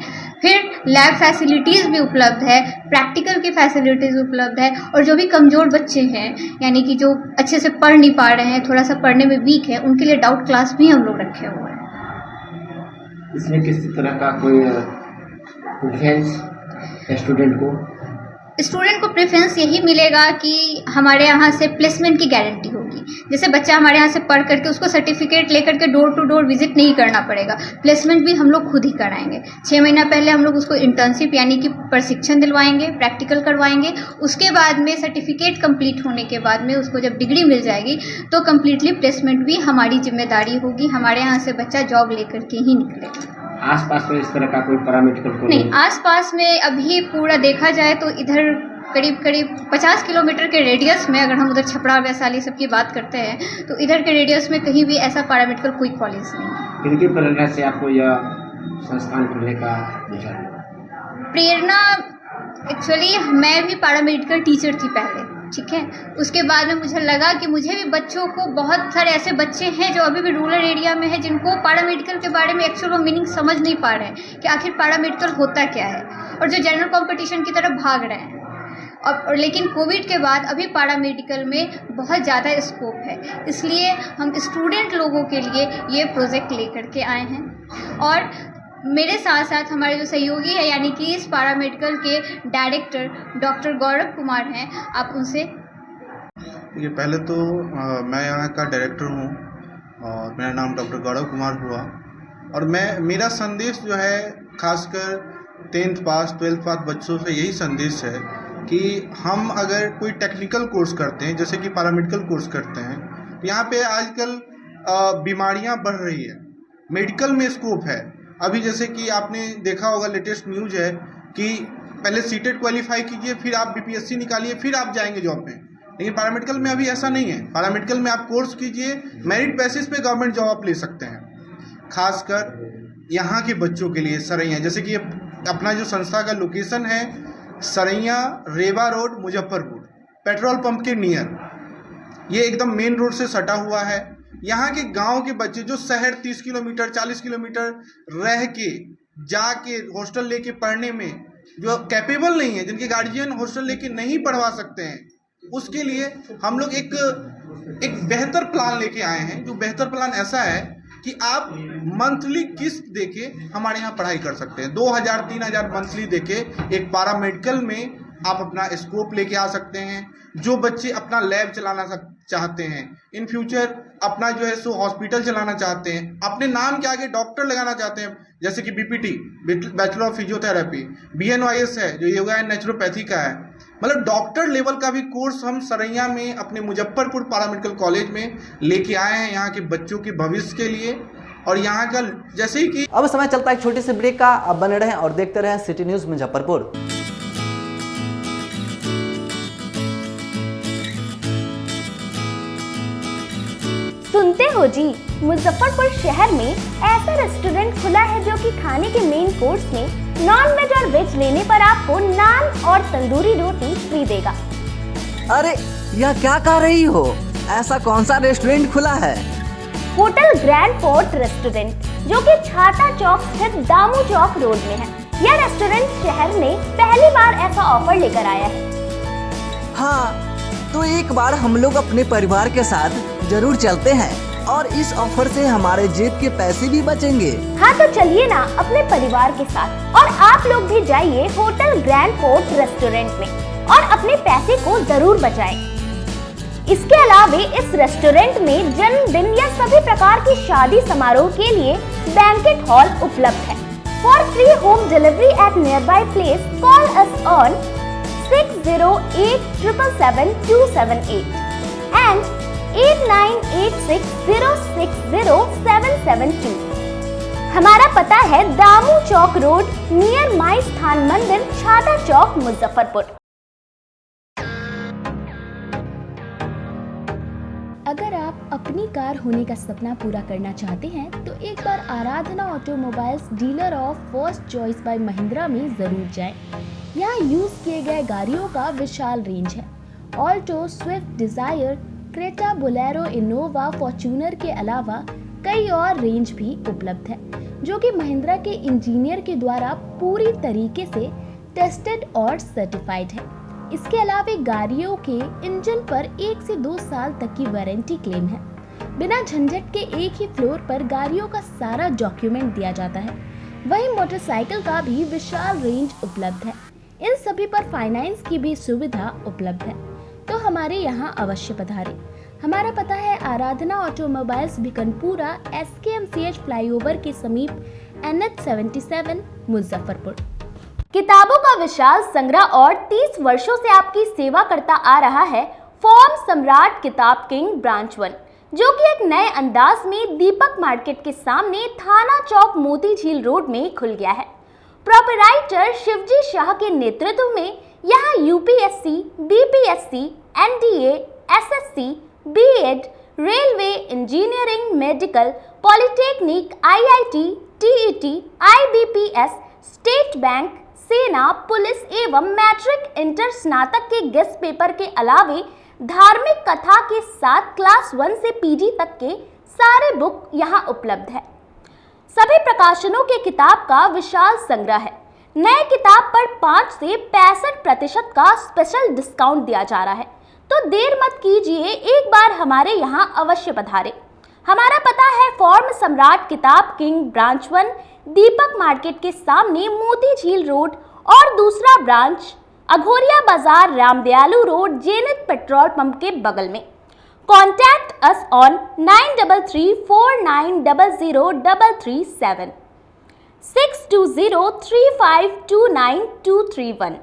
फिर लैब फैसिलिटीज़ भी उपलब्ध है, प्रैक्टिकल की फैसिलिटीज़ उपलब्ध है। और जो भी कमज़ोर बच्चे हैं यानी कि जो अच्छे से पढ़ नहीं पा रहे हैं, थोड़ा सा पढ़ने में वीक है, उनके लिए डाउट क्लास भी हम लोग रखे हुए हैं। इसमें किसी तरह का कोई डिफेंस स्टूडेंट को स्टूडेंट को प्रेफरेंस यही मिलेगा कि हमारे यहाँ से प्लेसमेंट की गारंटी होगी। जैसे बच्चा हमारे यहाँ से पढ़ करके उसको सर्टिफिकेट लेकर के डोर टू डोर विजिट नहीं करना पड़ेगा, प्लेसमेंट भी हम लोग खुद ही कराएंगे। 6 महीना पहले हम लोग उसको इंटर्नशिप यानी कि प्रशिक्षण दिलवाएंगे, प्रैक्टिकल करवाएंगे। उसके बाद में सर्टिफिकेट कंप्लीट होने के बाद में उसको जब डिग्री मिल जाएगी तो कम्प्लीटली प्लेसमेंट भी हमारी जिम्मेदारी होगी। हमारे यहाँ से बच्चा जॉब लेकर के ही निकलेगा। आसपास में इस तरह का कोई पैरामेडिकल कॉलेज नहीं, आसपास में अभी पूरा देखा जाए तो इधर करीब 50 किलोमीटर के रेडियस में, अगर हम उधर छपरा वैशाली सब की बात करते हैं तो इधर के रेडियस में कहीं भी ऐसा पैरामेडिकल कोई कॉलेज नहीं है। किनकी प्रेरणा से आपको यह संस्थान खुलने का विचार? प्रेरणा एक्चुअली मैं भी पैरामेडिकल टीचर थी पहले, ठीक है। उसके बाद में मुझे लगा कि मुझे भी बच्चों को, बहुत सारे ऐसे बच्चे हैं जो अभी भी रूरल एरिया में हैं जिनको पैरामेडिकल के बारे में एक्चुअल मीनिंग समझ नहीं पा रहे हैं कि आखिर पैरामेडिकल होता क्या है, और जो जनरल कंपटीशन की तरफ भाग रहे हैं। और लेकिन कोविड के बाद अभी पैरामेडिकल में बहुत ज़्यादा स्कोप है, इसलिए हम स्टूडेंट लोगों के लिए ये प्रोजेक्ट लेकर के आए हैं। और मेरे साथ साथ हमारे जो सहयोगी है यानी कि इस पैरामेडिकल के डायरेक्टर डॉक्टर गौरव कुमार हैं, आप उनसे। ये पहले तो मैं यहाँ का डायरेक्टर हूँ और मेरा नाम डॉक्टर गौरव कुमार हुआ, और मेरा संदेश जो है खासकर 10th पास 12th पास बच्चों से यही संदेश है कि हम अगर कोई टेक्निकल कोर्स करते हैं, जैसे कि पैरामेडिकल कोर्स करते हैं, तो यहाँ पे आजकल बीमारियाँ बढ़ रही है, मेडिकल में स्कोप है। अभी जैसे कि आपने देखा होगा, लेटेस्ट न्यूज़ है कि पहले सीटेट क्वालिफाई कीजिए, फिर आप बीपीएससी निकालिए, फिर आप जाएंगे जॉब में। लेकिन पैरामेडिकल में अभी ऐसा नहीं है। पैरामेडिकल में आप कोर्स कीजिए, मेरिट बेसिस पे गवर्नमेंट जॉब आप ले सकते हैं। खासकर यहाँ के बच्चों के लिए सरैया, जैसे कि अपना जो संस्था का लोकेशन है सरैया रेवा रोड मुजफ्फरपुर, पेट्रोल पंप के नियर, ये एकदम मेन रोड से सटा हुआ है। यहाँ के गांव के बच्चे जो शहर 30 किलोमीटर 40 किलोमीटर रह के जाके हॉस्टल लेके पढ़ने में जो कैपेबल नहीं है, जिनके गार्जियन हॉस्टल लेके नहीं पढ़वा सकते हैं, उसके लिए हम लोग एक बेहतर प्लान लेके आए हैं। जो बेहतर प्लान ऐसा है कि आप मंथली किस्त देके हमारे यहाँ पढ़ाई कर सकते हैं। 2000-3000 मंथली देके एक पैरामेडिकल में आप अपना स्कोप लेके आ सकते हैं। जो बच्चे अपना लैब चलाना चाहते हैं, इन फ्यूचर अपना जो है सो हॉस्पिटल चलाना चाहते हैं, अपने नाम के आगे डॉक्टर लगाना चाहते हैं, जैसे कि बीपीटी बैचलर ऑफ फिजियोथेरेपी, बीएनवाईएस है जो योगा एंड नेचुरोपैथी का है, मतलब डॉक्टर लेवल का भी कोर्स हम सरैया में अपने मुजफ्फरपुर पैरामेडिकल कॉलेज में लेके आए हैं यहाँ के बच्चों के भविष्य के लिए। और यहाँ का जैसे ही कि अब समय चलता है एक छोटे से ब्रेक का। अब बने रहें और देखते रहें सिटी न्यूज मुजफ्फरपुर। सुनते हो जी, मुजफ्फरपुर शहर में ऐसा रेस्टोरेंट खुला है जो कि खाने के मेन कोर्स में नॉन वेज और वेज लेने पर आपको नान और तंदूरी रोटी फ्री देगा। अरे यह क्या कह रही हो, ऐसा कौन सा रेस्टोरेंट खुला है? होटल ग्रैंड फोर्ट रेस्टोरेंट, जो कि छाता चौक स्थित दामू चौक रोड में है। यह रेस्टोरेंट शहर में पहली बार ऐसा ऑफर लेकर आया है। हाँ, तो एक बार हम लोग अपने परिवार के साथ जरूर चलते हैं और इस ऑफर से हमारे जेब के पैसे भी बचेंगे। हाँ तो चलिए ना अपने परिवार के साथ, और आप लोग भी जाइए होटल ग्रैंड फोर्ट रेस्टोरेंट में और अपने पैसे को जरूर बचाएं। इसके अलावा इस रेस्टोरेंट में जन्मदिन या सभी प्रकार की शादी समारोह के लिए बैंकेट हॉल उपलब्ध है। For free home delivery at near by place call us on 6087777278 and 8986060772। हमारा पता है दामू चौक रोड नियर माई स्थान मंदिर, छाता चौक, मुजफ्फरपुर। अगर आप अपनी कार होने का सपना पूरा करना चाहते हैं तो एक बार Aradhana automobiles dealer of first choice by Mahindra में जरूर जाएं। यहाँ यूज किए गए गाड़ियों का विशाल रेंज है। Alto, Swift, Dzire, Creta, Bolero, Innova, Fortuner के अलावा कई और रेंज भी उपलब्ध है, जो कि महिंद्रा के इंजीनियर के द्वारा पूरी तरीके से टेस्टेड और सर्टिफाइड है। इसके अलावा गाड़ियों के इंजन पर 1 से 2 साल तक की वारंटी क्लेम है। बिना झंझट के एक ही फ्लोर पर गाड़ियों का सारा डॉक्यूमेंट दिया जाता है। वहीं मोटरसाइकिल का भी विशाल रेंज उपलब्ध है। इन सभी पर फाइनेंस की भी सुविधा उपलब्ध है, तो हमारे यहाँ अवश्य पधारें। हमारा पता है आराधना ऑटोमोबाइल्स भिकनपुरा SKMCH फ्लाईओवर के समीप NH77 मुजफ्फरपुर। किताबों का विशाल संग्रह और 30 वर्षों से आपकी सेवा करता आ रहा है फॉर्म सम्राट किताब किंग ब्रांच 1, जो कि एक नए अंदाज में दीपक मार्केट के सामने थाना चौक मोती झील रोड में खुल गया है। प्रोपराइटर शिवजी शाह के नेतृत्व में यहाँ UPSC, BPSC, NDA, SSC, B.Ed, railway, engineering, medical, polytechnic, IIT, TET, IBPS, state bank, सेना, पुलिस एवं मैट्रिक इंटर स्नातक के गेस्ट पेपर के अलावे धार्मिक कथा के साथ क्लास 1 से PG तक के सारे बुक यहाँ उपलब्ध है। सभी प्रकाशनों के किताब का विशाल संग्रह है। नए किताब पर 5 से 65% का स्पेशल डिस्काउंट दिया जा रहा है, तो देर मत कीजिए, एक बार हमारे यहाँ अवश्य पधारें। हमारा पता है फॉर्म सम्राट किताब किंग ब्रांच 1, दीपक मार्केट के सामने मोती झील रोड, और दूसरा ब्रांच अघोरिया बाजार Ramdayalu road Jenit petrol pump के बगल में। Contact us on 9334900337 6203529231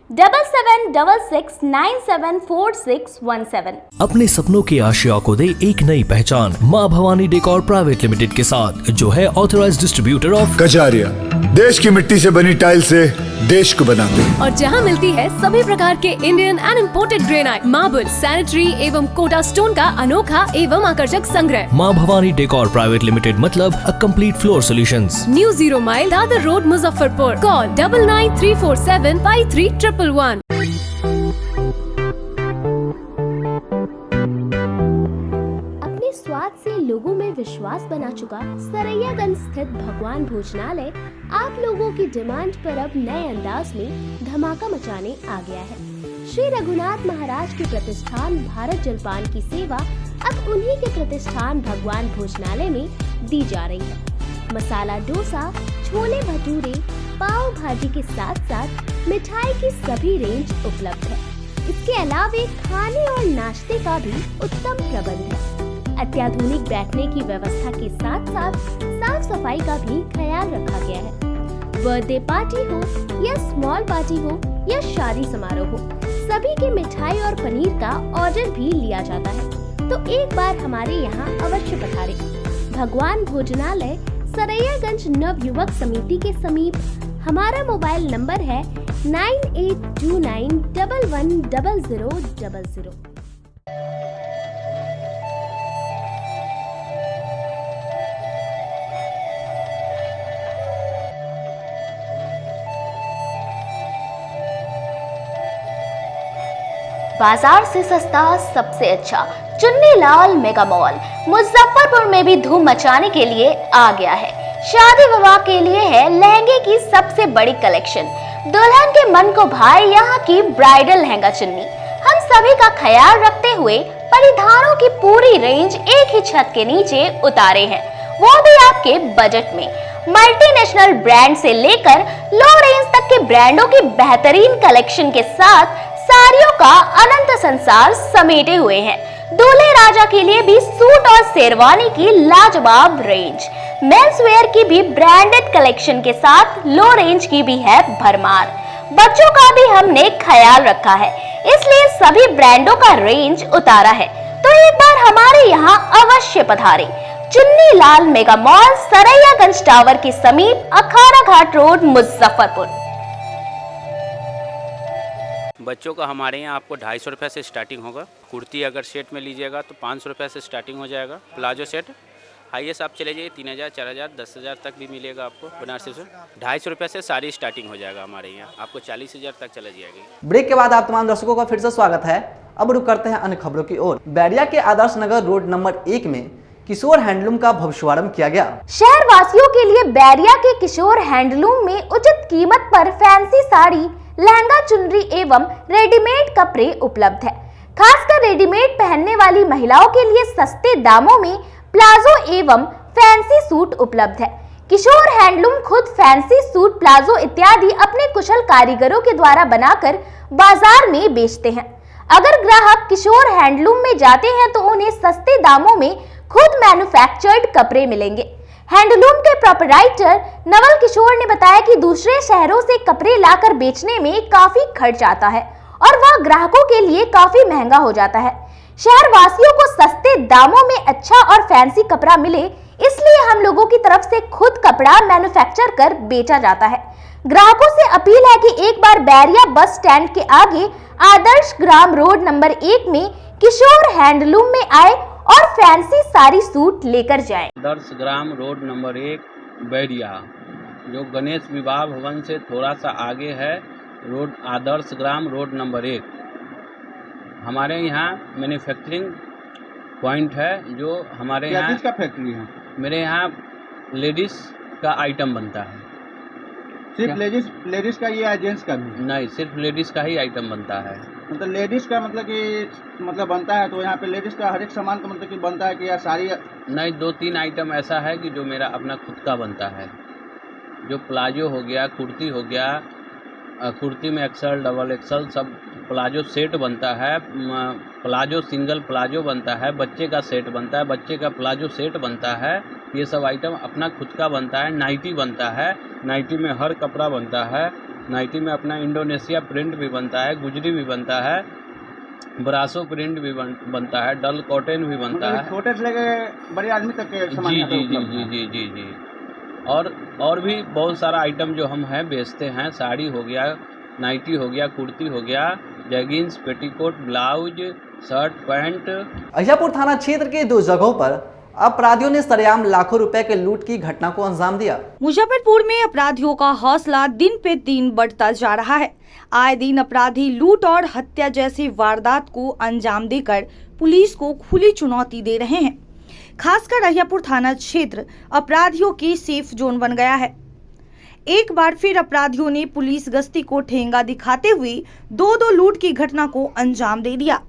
7766974617। अपने सपनों की आशिया को दे एक नई पहचान माँ भवानी डेकोर प्राइवेट लिमिटेड के साथ, जो है ऑथराइज्ड डिस्ट्रीब्यूटर ऑफ कजारिया। देश की मिट्टी से बनी टाइल से देश को बनाते हैं, और जहां मिलती है सभी प्रकार के Indian and imported granite, marble, sanitary एवं कोटा स्टोन का अनोखा एवं आकर्षक संग्रह। माँ भवानी डेकोर प्राइवेट लिमिटेड मतलब a complete floor solutions. New 0 mile Dadar road Muzaffarpur. Call 9934753111। अपने स्वाद से लोगों में विश्वास बना चुका सरैयागंज स्थित भगवान भोजनालय आप लोगों की डिमांड पर अब नए अंदाज में धमाका मचाने आ गया है। श्री रघुनाथ महाराज के प्रतिष्ठान भारत जलपान की सेवा अब उन्हीं के प्रतिष्ठान भगवान भोजनालय में दी जा रही है। मसाला डोसा, छोले भटूरे, पाव भाजी के साथ साथ मिठाई की सभी रेंज उपलब्ध है। इसके अलावे खाने और नाश्ते का भी उत्तम प्रबंध है। अत्याधुनिक बैठने की व्यवस्था के साथ साथ साफ सफाई का भी ख्याल रखा गया है। बर्थडे पार्टी हो या स्मॉल पार्टी हो या शादी समारोह हो, सभी के मिठाई और पनीर का ऑर्डर भी लिया जाता है, तो एक बार हमारे यहाँ अवश्य पधारें। भगवान भोजनालय सरैयागंज नव युवक समिति के समीप। हमारा मोबाइल नंबर है 9829110000। बाजार से सस्ता सबसे अच्छा चुन्नीलाल मेगा मॉल मुजफ्फरपुर में भी धूम मचाने के लिए आ गया है। शादी विवाह के लिए है लहंगे की सबसे बड़ी कलेक्शन। दुल्हन के मन को भाए यहाँ की ब्राइडल लहंगा चुन्नी। हम सभी का ख्याल रखते हुए परिधानों की पूरी रेंज एक ही छत के नीचे उतारे हैं, वो भी आपके बजट में। मल्टीनेशनल ब्रांड से लेकर लो रेंज तक के ब्रांडों की बेहतरीन कलेक्शन के साथ साड़ियों का अनंत संसार समेटे हुए हैं। दूल्हे राजा के लिए भी सूट और शेरवानी की लाजवाब रेंज। मेंस वेयर की भी ब्रांडेड कलेक्शन के साथ लो रेंज की भी है भरमार। बच्चों का भी हमने ख्याल रखा है, इसलिए सभी ब्रांडों का रेंज उतारा है, तो एक बार हमारे यहाँ अवश्य पधारें। Chunnilal mega mall Saraiyaganj tower के समीप, अखाड़ा घाट रोड, मुजफ्फरपुर। बच्चों का हमारे यहाँ आपको 250 रुपये से स्टार्टिंग होगा। कुर्ती अगर सेट में लीजिएगा तो 500 रुपये से स्टार्टिंग हो जाएगा। प्लाजो सेट हाईएस्ट आप चले जाइए 3000, 4000, 10,000 तक भी मिलेगा आपको बनारसी से। 250 रुपये से सारी स्टार्टिंग हो जाएगा हमारे यहाँ, आपको 40,000 तक चला जाएगी। ब्रेक के बाद आप तमाम दर्शकों का फिर से स्वागत है। अब रुक करते हैं अन्य खबरों की ओर। बैरिया के आदर्श नगर रोड नंबर 1 में किशोर हैंडलूम का भव्य शुभारंभ किया गया। शहर वासियों के लिए बैरिया के किशोर हैंडलूम में उचित कीमत पर फैंसी साड़ी, लहंगा, चुनरी एवं रेडीमेड कपड़े उपलब्ध है। खासकर रेडीमेड पहनने वाली महिलाओं के लिए सस्ते दामों में प्लाजो एवं फैंसी सूट उपलब्ध है। किशोर हैंडलूम खुद फैंसी सूट, प्लाजो इत्यादि अपने कुशल कारीगरों के द्वारा बनाकर बाजार में बेचते हैं। अगर ग्राहक किशोर हैंडलूम में जाते हैं तो उन्हें सस्ते दामों में खुद मैन्युफैक्चर्ड कपड़े मिलेंगे। हैंडलूम के प्रोपराइटर नवल किशोर ने बताया कि दूसरे शहरों से कपड़े लाकर बेचने में काफी खर्च आता है और वह ग्राहकों के लिए काफी महंगा हो जाता है। शहर वासियों को सस्ते दामों में अच्छा और फैंसी कपड़ा मिले, इसलिए हम लोगों की तरफ से खुद कपड़ा मैन्युफैक्चर कर बेचा जाता है। ग्राहकों से अपील है कि एक बार बैरिया बस स्टैंड के आगे आदर्श ग्राम रोड नंबर 1 में किशोर हैंडलूम में आए और फैंसी साड़ी सूट लेकर जाएं। आदर्श ग्राम रोड नंबर 1 बैरिया, जो गणेश विवाह भवन से थोड़ा सा आगे है, road Adarsh Gram road number 1। हमारे यहाँ मैन्युफैक्चरिंग पॉइंट है, जो हमारे यहाँ क्या फैक्ट्री है? मेरे यहाँ लेडीज का आइटम बनता है। सिर्फ लेडीज का या जेंट्स का भी? नहीं, सिर्फ लेडीज का ही आइटम बनता है। मतलब लेडीज का मतलब बनता है, तो यहाँ पे लेडीज का हर एक सामान का मतलब कि बनता है कि या साड़ी? नहीं, 2-3 आइटम ऐसा है कि जो मेरा अपना खुद का बनता है। जो प्लाजो हो गया, कुर्ती हो गया, कुर्ती में एक्सल, डबल एक्सल सब प्लाजो सेट बनता है, प्लाजो सिंगल प्लाजो बनता है, बच्चे का सेट बनता है, बच्चे का प्लाजो सेट बनता है। ये सब आइटम अपना खुद का बनता है। नाइटी बनता है, नाइटी में हर कपड़ा बनता है। नाइटी में अपना इंडोनेशिया प्रिंट भी बनता है, गुजरी भी बनता है, ब्रासो प्रिंट भी बनता है, डल कॉटन भी बनता है। छोटे से लेकर बड़े आदमी तक के सामान जी जी जी जी जी जी जी और भी बहुत सारा आइटम जो हम हैं बेचते हैं। साड़ी हो गया, नाइटी हो गया, कुर्ती हो गया, jeggings, petticoat, blouse, shirt, pant. Ahiyapur थाना क्षेत्र के 2 जगहों पर अपराधियों ने सरेआम लाखों रुपए के लूट की घटना को अंजाम दिया। मुजफ्फरपुर में अपराधियों का हौसला दिन पे दिन बढ़ता जा रहा है। आए दिन अपराधी लूट और हत्या जैसी वारदात को अंजाम देकर पुलिस को खुली चुनौती दे रहे हैं। खासकर अहियापुर थाना क्षेत्र अपराधियों की सेफ जोन बन गया है। एक बार फिर अपराधियों ने पुलिस गश्ती को ठेंगा दिखाते हुए 2 लूट की घटना को अंजाम दे दिया।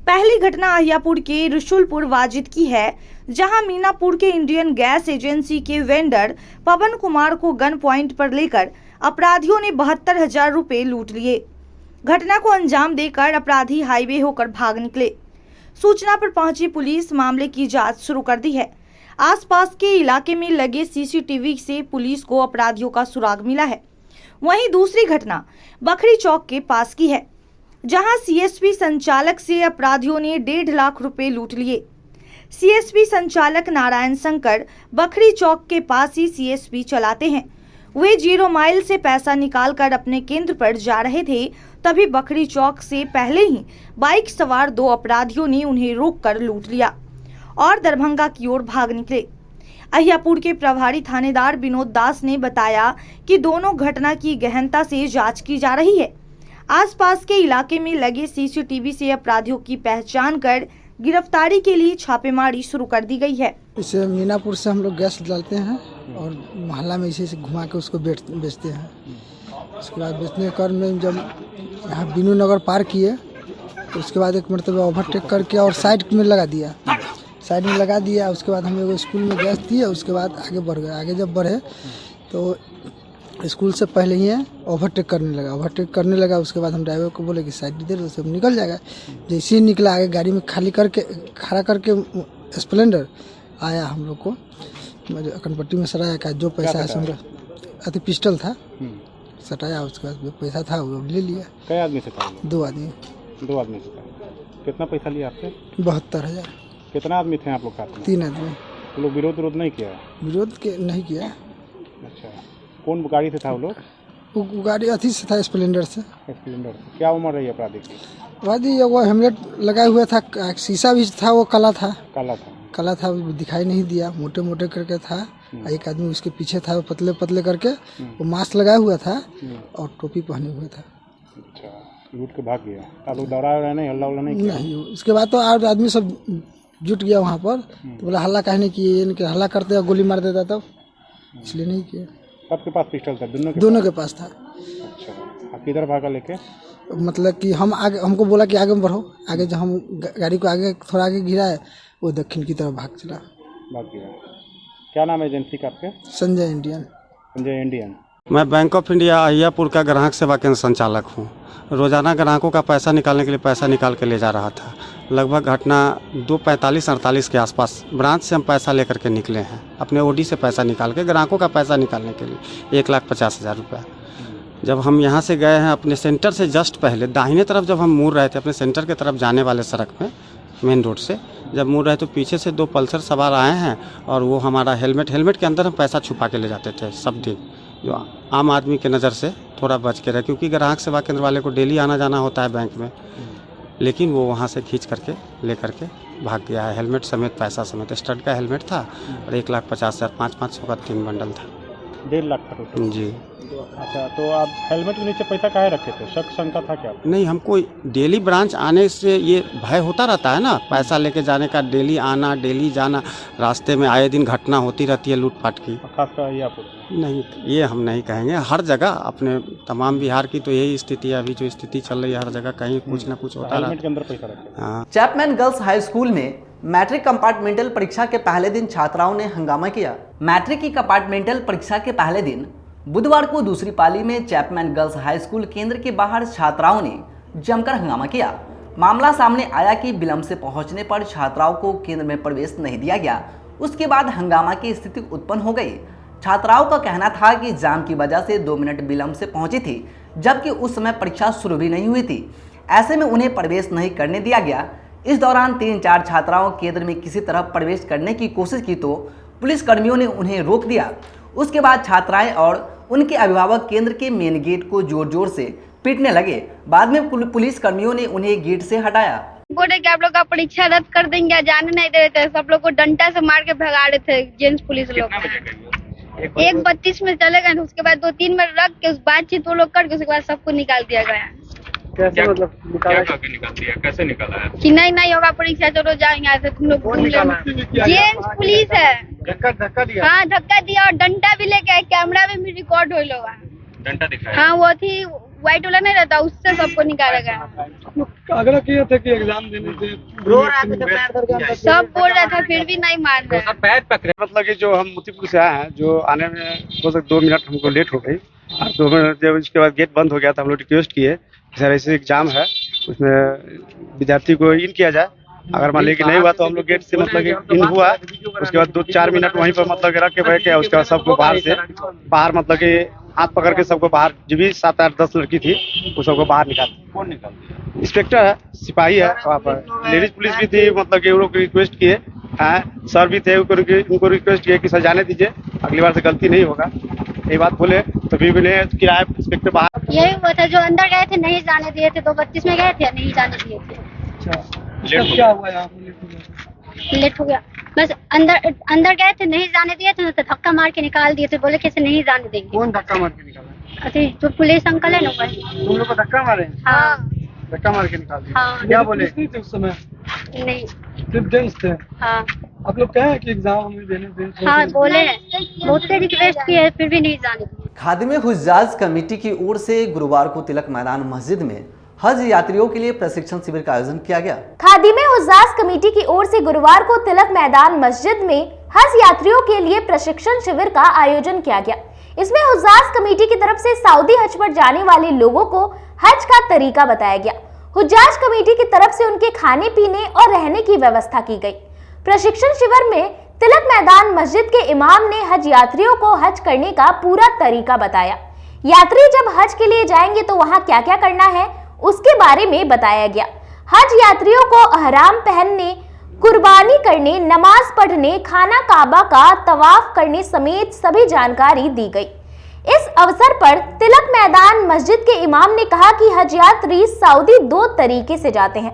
पहली घटना अहियापुर के रसुलपुर वाजिद की है, जहां मीनापुर के इंडियन गैस एजेंसी के वेंडर पवन कुमार को गन पॉइंट पर लेकर अपराधियों ने 72,000 रुपए लूट लिए। घटना को अंजाम देकर अपराधी हाईवे होकर भाग निकले। सूचना पर पहुंची पुलिस मामले की जांच शुरू कर दी है। आसपास के इलाके में लगे सीसीटीवी से पुलिस को अपराधियों का सुराग मिला है। वहीं दूसरी घटना बखरी चौक के पास की है, जहां सीएसपी संचालक से अपराधियों ने 1.5 लाख रुपए लूट लिए। सीएसपी संचालक नारायण शंकर बखरी चौक के पास ही सीएसपी चलाते हैं। वे 0 माइल से पैसा निकालकर अपने केंद्र पर जा रहे थे, तभी बखरी चौक से पहले ही बाइक सवार 2 अपराधियों ने उन्हें रोककर लूट लिया और दरभंगा की ओर भाग निकले। अहियापुर के प्रभारी थानेदार विनोद दास ने बताया कि दोनों घटना की गहनता से जांच की जा रही है। आसपास के इलाके में लगे सीसीटीवी से अपराधियों की पहचान कर गिरफ्तारी के लिए छापेमारी शुरू कर दी गई है। इसे मीनापुर से हम लोग गैस डालते हैं और मोहल्ला में इसे घुमा के उसको बेचते हैं। उसके बाद बेचने कर में जब यहाँ बीनू नगर पार किए तो उसके बाद एक मरतबा ओवरटेक करके और साइड में लगा दिया। साइड में लगा दिया, उसके बाद हम लोग स्कूल में गैस दिए, उसके बाद आगे बढ़ गए। आगे जब बढ़े तो स्कूल से पहले ही ओवरटेक करने लगा। उसके बाद हम ड्राइवर को बोले कि साइड दे दो, उससे निकल जाएगा। जैसे ही निकला, आगे गाड़ी में खड़ा करके स्प्लेंडर आया हम लोग को अकनपट्टी में सराया का जो पैसा है समझो अति पिस्टल था, सटाया। उसके बाद जो पैसा था वो ले लिया। कई आदमी से था? 2 आदमी। 2 आदमी से था। कितना पैसा लिया आपसे? 72,000। कितना आदमी थे आप लोग साथ में? 3 आदमी। तो लोग विरोध नहीं किया? विरोध के नहीं किया। अच्छा, कौन गाड़ी से था वो लोग? वो गाड़ी अथी से था, स्प्लेंडर से। स्प्लेंडर से। क्या उम्र रही अपराधी की? अपराधी वो हेमलेट लगाए हुए था, शीशा भी था, वो काला था, दिखाई नहीं दिया, मोटे मोटे करके था। एक आदमी उसके पीछे था, वो पतले पतले करके, वो मास्क लगाया हुआ था और टोपी पहने हुए था। अच्छा, लूट के भाग गया। आप लोग दौड़ा नहीं, हल्ला उल्ला नहीं किया? नहीं। उसके बाद तो और आदमी सब जुट गया वहाँ पर, तो बोला हल्ला कहने किए, हल्ला करते गोली मार देता, तब इसलिए नहीं किया। सबके पास पिस्टल था? दोनों के पास था। अच्छा, आप किधर भागा लेके? मतलब कि हम आगे, हमको बोला कि आगे बढ़ो। आगे जब हम गाड़ी को आगे थोड़ा आगे गिराए, वो दक्षिण की तरफ भाग गया। क्या नाम है एजेंसी का आपके? संजय इंडियन। संजय इंडियन। मैं बैंक ऑफ इंडिया अहियापुर का ग्राहक सेवा केंद्र संचालक हूँ। रोजाना ग्राहकों का पैसा निकालने के लिए पैसा निकाल के ले जा रहा था। लगभग घटना 2:45-48 के आसपास ब्रांच से हम पैसा लेकर के निकले हैं, अपने ओडी से पैसा निकाल के ग्राहकों का पैसा निकालने के लिए 1,50,000 रुपया। जब हम यहाँ से गए हैं अपने सेंटर से जस्ट पहले दाहिने तरफ जब हम मुड़ रहे थे अपने सेंटर की तरफ जाने वाले सड़क में मेन रोड से जब मुड़ रहे तो पीछे से 2 पल्सर सवार आए हैं और वो हमारा हेलमेट के अंदर हम पैसा छुपा के ले जाते थे सब दिन, जो आम आदमी के नज़र से थोड़ा बच के रहे, क्योंकि ग्राहक सेवा केंद्र वाले को डेली आना जाना होता है बैंक में। लेकिन वो वहाँ से खींच करके ले करके भाग गया है, हेलमेट समेत पैसा समेत। स्टड का हेलमेट था और 1,50,000 500 का 3 बंडल था। 1.5 लाख का टोटल। जी। अच्छा, तो आप हेलमेट के नीचे पैसा काहे रखे थे? शक शंका था क्या? नहीं, हमको डेली ब्रांच आने से ये भय होता रहता है ना, पैसा लेके जाने का, डेली आना डेली जाना, रास्ते में आए दिन घटना होती रहती है लूटपाट की। खासकर अहियापुर? नहीं, ये हम नहीं कहेंगे, हर जगह अपने तमाम बिहार की तो यही स्थिति है। अभी जो स्थिति चल रही है हर जगह कहीं कुछ ना कुछ होता हेलमेट के अंदर पैसा रखे। हाँ। चैपमैन गर्ल्स हाई स्कूल में मैट्रिक कंपार्टमेंटल परीक्षा के पहले दिन छात्राओं ने हंगामा किया। मैट्रिक की कंपार्टमेंटल परीक्षा के पहले दिन बुधवार को दूसरी पाली में चैपमैन गर्ल्स हाई स्कूल केंद्र के बाहर छात्राओं ने जमकर हंगामा किया। मामला सामने आया कि विलंब से पहुंचने पर छात्राओं को केंद्र में प्रवेश नहीं दिया गया। उसके बाद हंगामा की स्थिति उत्पन्न हो गई। छात्राओं का कहना था कि जाम की वजह से 2 मिनट विलंब से पहुंची थी, जबकि उस समय परीक्षा शुरू भी नहीं हुई थी। ऐसे में उन्हें प्रवेश नहीं करने दिया गया। इस दौरान 3-4 छात्राओं केंद्र में किसी तरह प्रवेश करने की कोशिश की तो पुलिस कर्मियों ने उन्हें रोक दिया। उसके बाद छात्राएं और उनके अभिभावक केंद्र के मेन गेट को जोर जोर से पीटने लगे। बाद में पुलिस कर्मियों ने उन्हें गेट से हटाया। बोले कि आप लोग का परीक्षा रद्द कर देंगे, जाने नहीं दे रहे थे। सब लोग को डंडा से मार के भगा रहे थे जेंट्स पुलिस लोग। 1:32 में चले गए, उसके बाद 2-3 मिनट रख के उस बातचीत वो लोग करके उसके बाद सबको निकाल दिया गया। कैसे मतलब निकाला? निकाल दिया? कैसे निकाला है? कि नहीं होगा परीक्षा, चलो जाएंगे ऐसे तुम लोग घूम लेंगे। जेंट्स पुलिस है। धक्का दिया? हाँ, धक्का दिया और डंडा भी लेके आए, कैमरा में भी रिकॉर्ड हो लोगा। डंडा दिखाया? हाँ, वो थी व्हाइट वाला नहीं रहता, उससे सबको निकाला गया। आग्रह किया था कि एग्जाम देने से सब बोल रहा था, फिर भी नहीं मान रहे। पैर पकड़े। मतलब कि जो हम मोतीपुर से आए हैं, जो आने में हो सकता 2 मिनट हमको लेट हो गई और 2 मिनट जब उसके बाद गेट बंद हो गया तो हम लोग रिक्वेस्ट किए सर ऐसे एग्जाम है, उसमें विद्यार्थी को इन किया जाए। अगर मान लीजिए कि नहीं हुआ तो हम लोग गेट से मतलब कि इन हुआ, उसके बाद 2-4 मिनट वहीं पर मतलब रख के बैठ के उसके बाद सबको बाहर मतलब कि हाथ पकड़ के सबको बाहर, जो भी 7-8-10 लड़की थी वो सबको बाहर निकाल। कौन निकाल? इंस्पेक्टर है, सिपाही है, वहाँ पर लेडीज पुलिस भी थी। मतलब कि वो लोग रिक्वेस्ट किए, सर भी थे, उनको रिक्वेस्ट किए कि सर जाने दीजिए, अगली बार से गलती नहीं होगा, ये बात बोले तो भी मिले किराए इंस्पेक्टर बाहर। यही हुआ था, जो अंदर गए थे नहीं जाने दिए थे, 2:32 में गए थे नहीं जाने दिए थे। अच्छा, क्या हुआ यहाँ? लेट हो गया बस। अंदर गए थे नहीं जाने दिए थे, तो धक्का मार के निकाल दिए थे, बोले कैसे नहीं जाने देंगे। कौन धक्का मार के निकाला? अरे जो पुलिस अंकल है ना वही। तुम लोग को धक्का मारे? हाँ, धक्का मार के निकाल दिया। हाँ। क्या बोले उस समय? नहीं, सिर्फ जेंट्स थे। हाँ। आप लोग कहे कि एग्जाम हमें देने दें? हाँ, बोले बहुत रिक्वेस्ट किए, फिर भी नहीं जाने दिए। खादिम हुज्जाज कमेटी की ओर से गुरुवार को तिलक मैदान मस्जिद में हज यात्रियों के लिए प्रशिक्षण शिविर का आयोजन किया गया। खादिम हुज्जाज कमेटी की ओर से गुरुवार को तिलक मैदान मस्जिद में हज यात्रियों के लिए प्रशिक्षण शिविर का आयोजन किया गया। इसमें हुज्जाज कमेटी की तरफ से सऊदी हज पर जाने वाले लोगों को हज का तरीका बताया गया। हुज्जाज कमेटी की तरफ से उनके खाने पीने और रहने की व्यवस्था की गई। प्रशिक्षण शिविर में तिलक मैदान मस्जिद के इमाम ने हज यात्रियों को हज करने का पूरा तरीका बताया। यात्री जब हज के लिए जाएंगे तो वहां क्या क्या करना है उसके बारे में बताया गया। हज यात्रियों को अहराम पहनने, कुर्बानी करने, नमाज पढ़ने, खाना काबा का तवाफ करने समेत सभी जानकारी दी गई। इस अवसर पर तिलक मैदान मस्जिद के इमाम ने कहा कि हज यात्री सऊदी 2 तरीके से जाते हैं।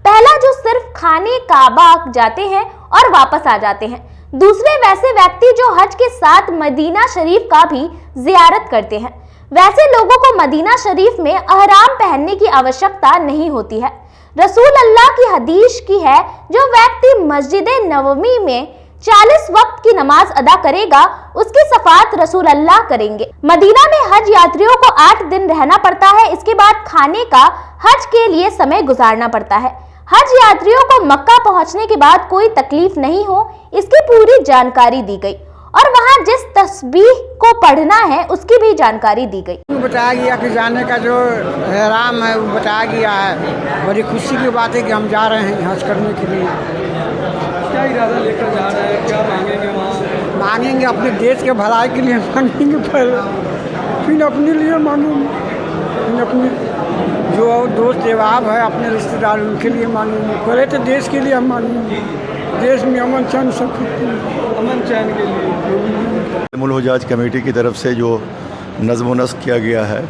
पहला जो सिर्फ खाने काबा जाते हैं और वापस आ जाते हैं। दूसरे वैसे व्यक्ति जो हज के साथ मदीना शरीफ का भी जियारत करते हैं। वैसे लोगों को मदीना शरीफ में अहराम पहनने की आवश्यकता नहीं होती है। रसूल अल्लाह की हदीस की है, जो व्यक्ति मस्जिद नबवी में 40 वक्त की नमाज अदा करेगा उसकी शफाअत रसूल अल्लाह करेंगे। मदीना में हज यात्रियों को 8 दिन रहना पड़ता है। इसके बाद खाने का हज के लिए समय गुजारना पड़ता है। हज यात्रियों को मक्का पहुंचने के बाद कोई तकलीफ नहीं हो, इसकी पूरी जानकारी दी गई और वहां जिस तस्बीह को पढ़ना है उसकी भी जानकारी दी गई। बताया गया कि जाने का जो एहराम है वो बताया गया है। बड़ी खुशी की बात है कि हम जा रहे हैं हज करने के लिए। क्या इरादा लेकर जा रहे हैं, क्या मांगेंगे वहाँ? मांगेंगे अपने देश के भलाई के लिए मांगेंगे, फिर अपने लिए मांगेंगे, फिर अपने जो दोस्त अहबाब है अपने रिश्तेदार उनके लिए मांगेंगे। पहले तो देश के लिए हम मांगेंगे, देश में अमन चैन अमन चैन के लिए। मुल्क हुजाज कमेटी की तरफ से जो नज़्म व नस्ख किया गया है,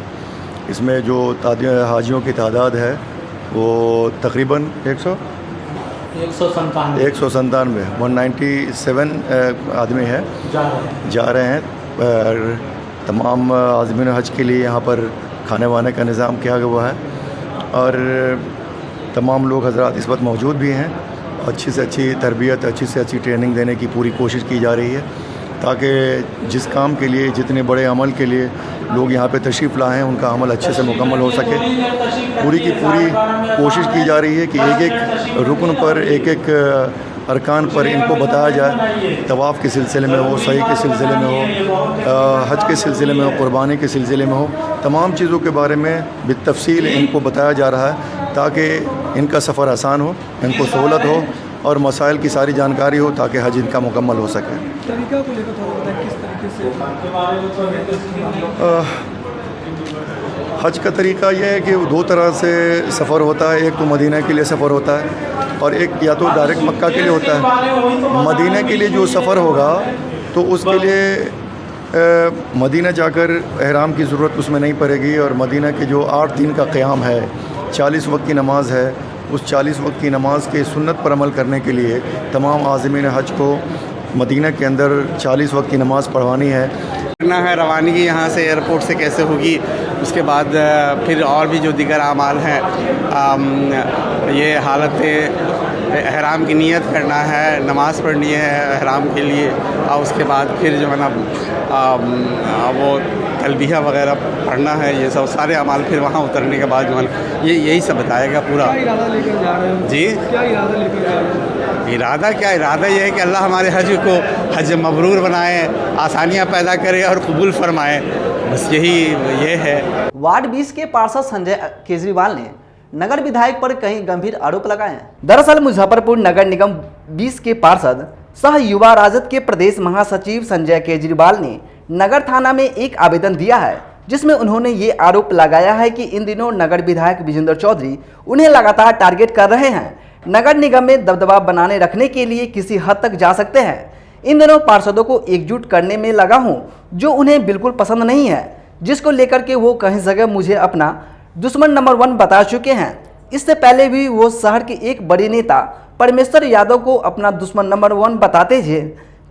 इसमें जो हाजियों की तादाद है वो तकरीबन 197 197 आदमी है जा रहे हैं। तमाम आज़मीन हज के लिए यहाँ पर खाने वाने का निज़ाम किया हुआ है और तमाम लोग हजरात इस वक्त मौजूद भी हैं। अच्छी से अच्छी तरबियत, अच्छी से अच्छी ट्रेनिंग देने की पूरी कोशिश की जा रही है ताकि जिस काम के लिए, जितने बड़े अमल के लिए लोग यहाँ पे तशरीफ़ लाए हैं उनका अमल अच्छे से मुकम्मल हो सके। पूरी की पूरी कोशिश की जा रही है कि एक एक रुकन पर, एक एक अरकान पर इनको बताया जाए। तवाफ़ के सिलसिले में हो, सही के सिलसिले में हो, हज के सिलसिले में हो, क़ुरबानी के सिलसिले में हो, तमाम चीज़ों के बारे में बितफ़सील इनको बताया जा रहा है ताकि इनका सफ़र आसान हो, इनको सहूलत हो और मसाइल की सारी जानकारी हो ताकि हज इनका मुकम्मल हो सके। तरीका को लेकर थोड़ा बताएं, किस तरीके से? हज का तरीका यह है कि दो तरह से सफ़र होता है। एक तो मदीना के लिए सफ़र होता है और एक या तो डायरेक्ट मक्का के लिए होता है। मदीना के लिए जो सफ़र होगा तो उसके लिए मदीना जाकर एहराम की ज़रूरत उसमें नहीं पड़ेगी और मदीना के जो 8 दिन का क़याम है, 40 वक्त की नमाज़ है, उस 40 वक्त की नमाज के सुन्नत पर अमल करने के लिए तमाम आज़मीन हज को मदीना के अंदर 40 वक्त की नमाज़ पढ़वानी है। करना है रवानगी यहाँ से एयरपोर्ट से कैसे होगी, उसके बाद फिर और भी जो दीगर आमाल हैं, ये हालत एहराम की नियत करना है, नमाज़ पढ़नी है एहराम के लिए और उसके बाद फिर जो है ना वो तलबिया वगैरह पढ़ना है। ये सब सारे अमाल फिर वहाँ उतरने के बाद जो है यही सब बताएगा पूरा। क्या इरादा लेकर जा रहे हो? जी, क्या इरादा लेकर जा रहे हो? इरादा क्या, इरादा ये है कि अल्लाह हमारे हज को हज मबरूर बनाए, आसानियाँ पैदा करे और कबूल फरमाए, बस यही ये है। वार्ड 20 के पार्षद संजय केजरीवाल ने नगर विधायक पर कई गंभीर आरोप लगाए हैं। दरअसल मुजफ्फरपुर नगर निगम 20 के पार्षद सह युवा राजद के प्रदेश महासचिव संजय केजरीवाल ने नगर थाना में एक आवेदन दिया है जिसमें उन्होंने ये आरोप लगाया है कि इन दिनों नगर विधायक विजेंद्र चौधरी उन्हें लगातार टारगेट कर रहे हैं। नगर निगम में दबदबा बनाने रखने के लिए किसी हद तक जा सकते हैं। इन दिनों पार्षदों को एकजुट करने में लगा हूं जो उन्हें बिल्कुल पसंद नहीं है, जिसको लेकर के वो कहीं जगह मुझे अपना दुश्मन नंबर 1 बता चुके हैं। इससे पहले भी वो शहर के एक बड़े नेता परमेश्वर यादव को अपना दुश्मन नंबर 1 बताते थे,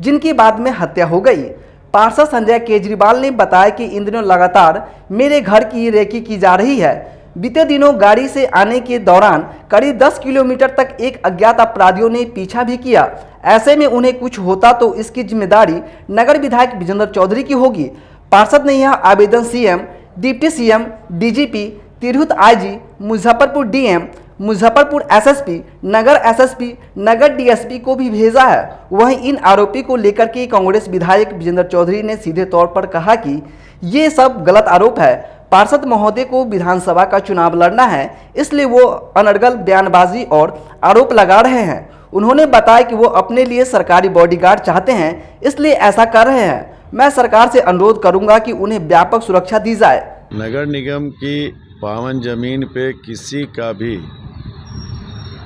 जिनकी बाद में हत्या हो गई। पार्षद संजय केजरीवाल ने बताया कि इन दिनों लगातार मेरे घर की रेकी की जा रही है। बीते दिनों गाड़ी से आने के दौरान करीब 10 किलोमीटर तक एक अज्ञात अपराधियों ने पीछा भी किया। ऐसे में उन्हें कुछ होता तो इसकी जिम्मेदारी नगर विधायक विजेंद्र चौधरी की होगी। पार्षद ने यह आवेदन CM, deputy CM, DGP, Tirhut IG, Muzaffarpur DM, Muzaffarpur SSP, नगर एसएसपी, नगर डीएसपी को भी भेजा है। वहीं इन आरोपी को लेकर के कांग्रेस विधायक विजेंद्र चौधरी ने सीधे तौर पर कहा कि ये सब गलत आरोप है। पार्षद महोदय को विधानसभा का चुनाव लड़ना है, इसलिए वो अनर्गल बयानबाजी और आरोप लगा रहे हैं। उन्होंने बताया कि वो अपने लिए सरकारी बॉडीगार्ड चाहते हैं, इसलिए ऐसा कर रहे हैं। मैं सरकार से अनुरोध करूंगा कि उन्हें व्यापक सुरक्षा दी जाए। नगर निगम की पावन जमीन पे किसी का भी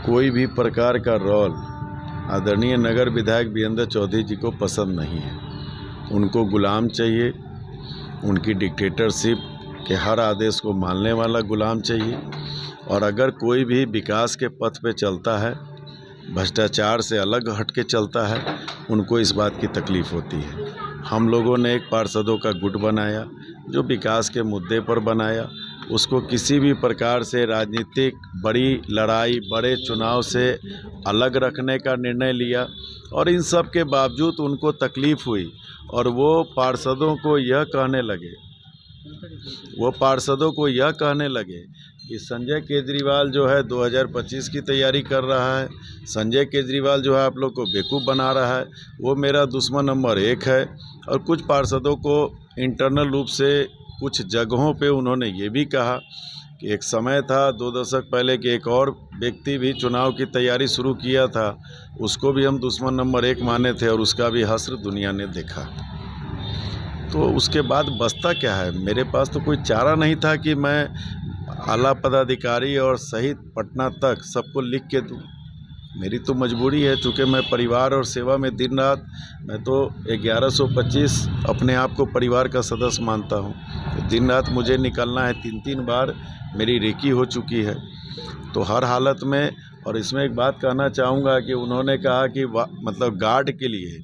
कोई भी प्रकार का रोल आदरणीय नगर विधायक विजेंद्र चौधरी जी को पसंद नहीं है। उनको गुलाम चाहिए, उनकी डिक्टेटरशिप के हर आदेश को मानने वाला गुलाम चाहिए। और अगर कोई भी विकास के पथ पे चलता है, भ्रष्टाचार से अलग हट के चलता है, उनको इस बात की तकलीफ़ होती है। हम लोगों ने एक पार्षदों का गुट बनाया जो विकास के मुद्दे पर बनाया, उसको किसी भी प्रकार से राजनीतिक बड़ी लड़ाई, बड़े चुनाव से अलग रखने का निर्णय लिया। और इन सब के बावजूद उनको तकलीफ़ हुई और वो पार्षदों को यह कहने लगे कि संजय केजरीवाल जो है 2025 की तैयारी कर रहा है। संजय केजरीवाल जो है आप लोग को बेवकूफ़ बना रहा है, वो मेरा दुश्मन नंबर 1 है। और कुछ पार्षदों को इंटरनल रूप से कुछ जगहों पे उन्होंने ये भी कहा कि एक समय था 2 दशक पहले कि एक और व्यक्ति भी चुनाव की तैयारी शुरू किया था, उसको भी हम दुश्मन नंबर 1 माने थे और उसका भी हश्र दुनिया ने देखा। तो उसके बाद बचता क्या है? मेरे पास तो कोई चारा नहीं था कि मैं आला पदाधिकारी और सहित पटना तक सबको लिख के दूँ। मेरी तो मजबूरी है, चूँकि मैं परिवार और सेवा में दिन रात, मैं तो 1125 अपने आप को परिवार का सदस्य मानता हूँ। तो दिन रात मुझे निकलना है, 3-3 बार मेरी रेकी हो चुकी है। तो हर हालत में, और इसमें एक बात कहना चाहूँगा कि उन्होंने कहा कि मतलब गार्ड के लिए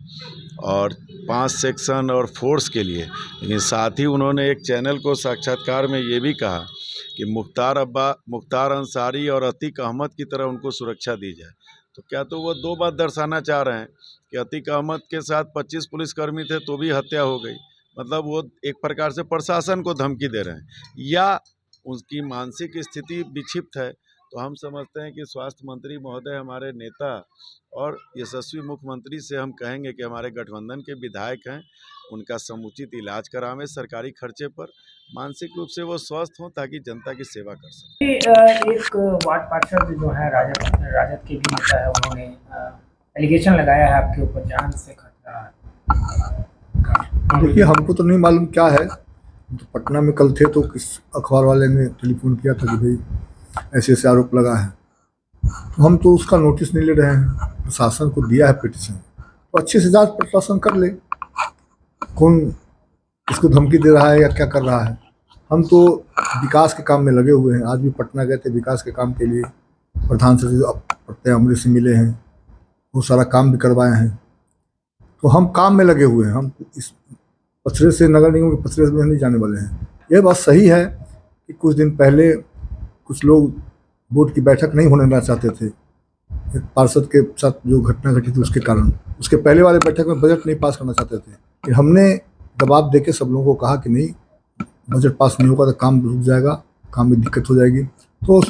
और 5 सेक्शन और फोर्स के लिए, लेकिन साथ ही उन्होंने एक चैनल को साक्षात्कार में ये भी कहा कि मुख्तार अंसारी और अतीक अहमद की तरह उनको सुरक्षा दी जाए। तो क्या तो वो 2 बात दर्शाना चाह रहे हैं कि अतीक अहमद के साथ 25 पुलिसकर्मी थे तो भी हत्या हो गई, मतलब वो एक प्रकार से प्रशासन को धमकी दे रहे हैं, या उनकी मानसिक स्थिति विक्षिप्त है। तो हम समझते हैं कि स्वास्थ्य मंत्री महोदय हमारे नेता और यशस्वी मुख्यमंत्री से हम कहेंगे कि हमारे गठबंधन के विधायक हैं, उनका समुचित इलाज करावें सरकारी खर्चे पर, मानसिक रूप से वो स्वस्थ हों ताकि जनता की सेवा कर सकें। एक वार्ड पार्षद जो है राजद के भी नेता है, उन्होंने एलिगेशन लगाया है आपके ऊपर जान से खतरा है। देखिए, हमको तो नहीं मालूम क्या है, तो पटना में कल थे तो किस अखबार वाले ने टेलीफोन किया था कि भाई ऐसे ऐसे आरोप लगा है, तो हम तो उसका नोटिस नहीं ले रहे हैं। प्रशासन को दिया है पिटीशन, तो अच्छे से जांच प्रशासन कर ले, कौन इसको धमकी दे रहा है या क्या कर रहा है। हम तो विकास के काम में लगे हुए हैं। आज भी पटना गए थे विकास के काम के लिए, प्रधान सचिव प्रत्यय अमृत से मिले हैं, वो सारा काम भी करवाए हैं। तो हम काम में लगे हुए हैं, हम इस पथरे से, नगर निगम के पथरे में नहीं जाने वाले हैं। ये बात सही है कि कुछ दिन पहले कुछ लोग बोर्ड की बैठक नहीं होने देना चाहते थे, एक पार्षद के साथ जो घटना घटी थी उसके कारण। उसके पहले वाले बैठक में बजट नहीं पास करना चाहते थे, कि हमने दबाव देके सब लोगों को कहा कि नहीं, बजट पास नहीं होगा तो काम रुक जाएगा, काम में दिक्कत हो जाएगी। तो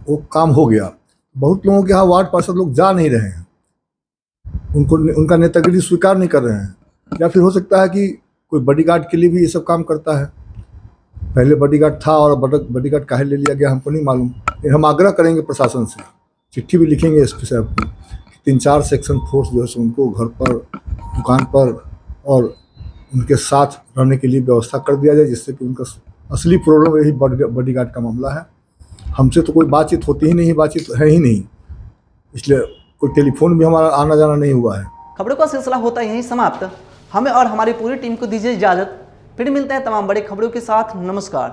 वो काम हो गया। बहुत लोगों के यहाँ वार्ड पार्षद लोग जा नहीं रहे हैं, उनका नेतागिरी स्वीकार नहीं कर रहे हैं, या फिर हो सकता है कि कोई बॉडीगार्ड के लिए भी ये सब काम करता है। पहले बॉडीगार्ड था और बॉडीगार्ड काहे ले लिया गया हमको नहीं मालूम। हम आग्रह करेंगे प्रशासन से, चिट्ठी भी लिखेंगे एसपी साहब को, 3-4 सेक्शन फोर्स जो है उनको घर पर, दुकान पर और उनके साथ रहने के लिए व्यवस्था कर दिया जाए, जिससे कि उनका असली प्रॉब्लम यही बॉडीगार्ड का मामला है। हमसे तो कोई बातचीत होती ही नहीं, बातचीत है ही नहीं, इसलिए कोई टेलीफोन भी हमारा आना जाना नहीं हुआ है। खबरों का सिलसिला होता यहीं समाप्त। हमें और हमारी पूरी टीम को दीजिए इजाजत। फिर मिलते हैं तमाम बड़ी खबरों के साथ। नमस्कार।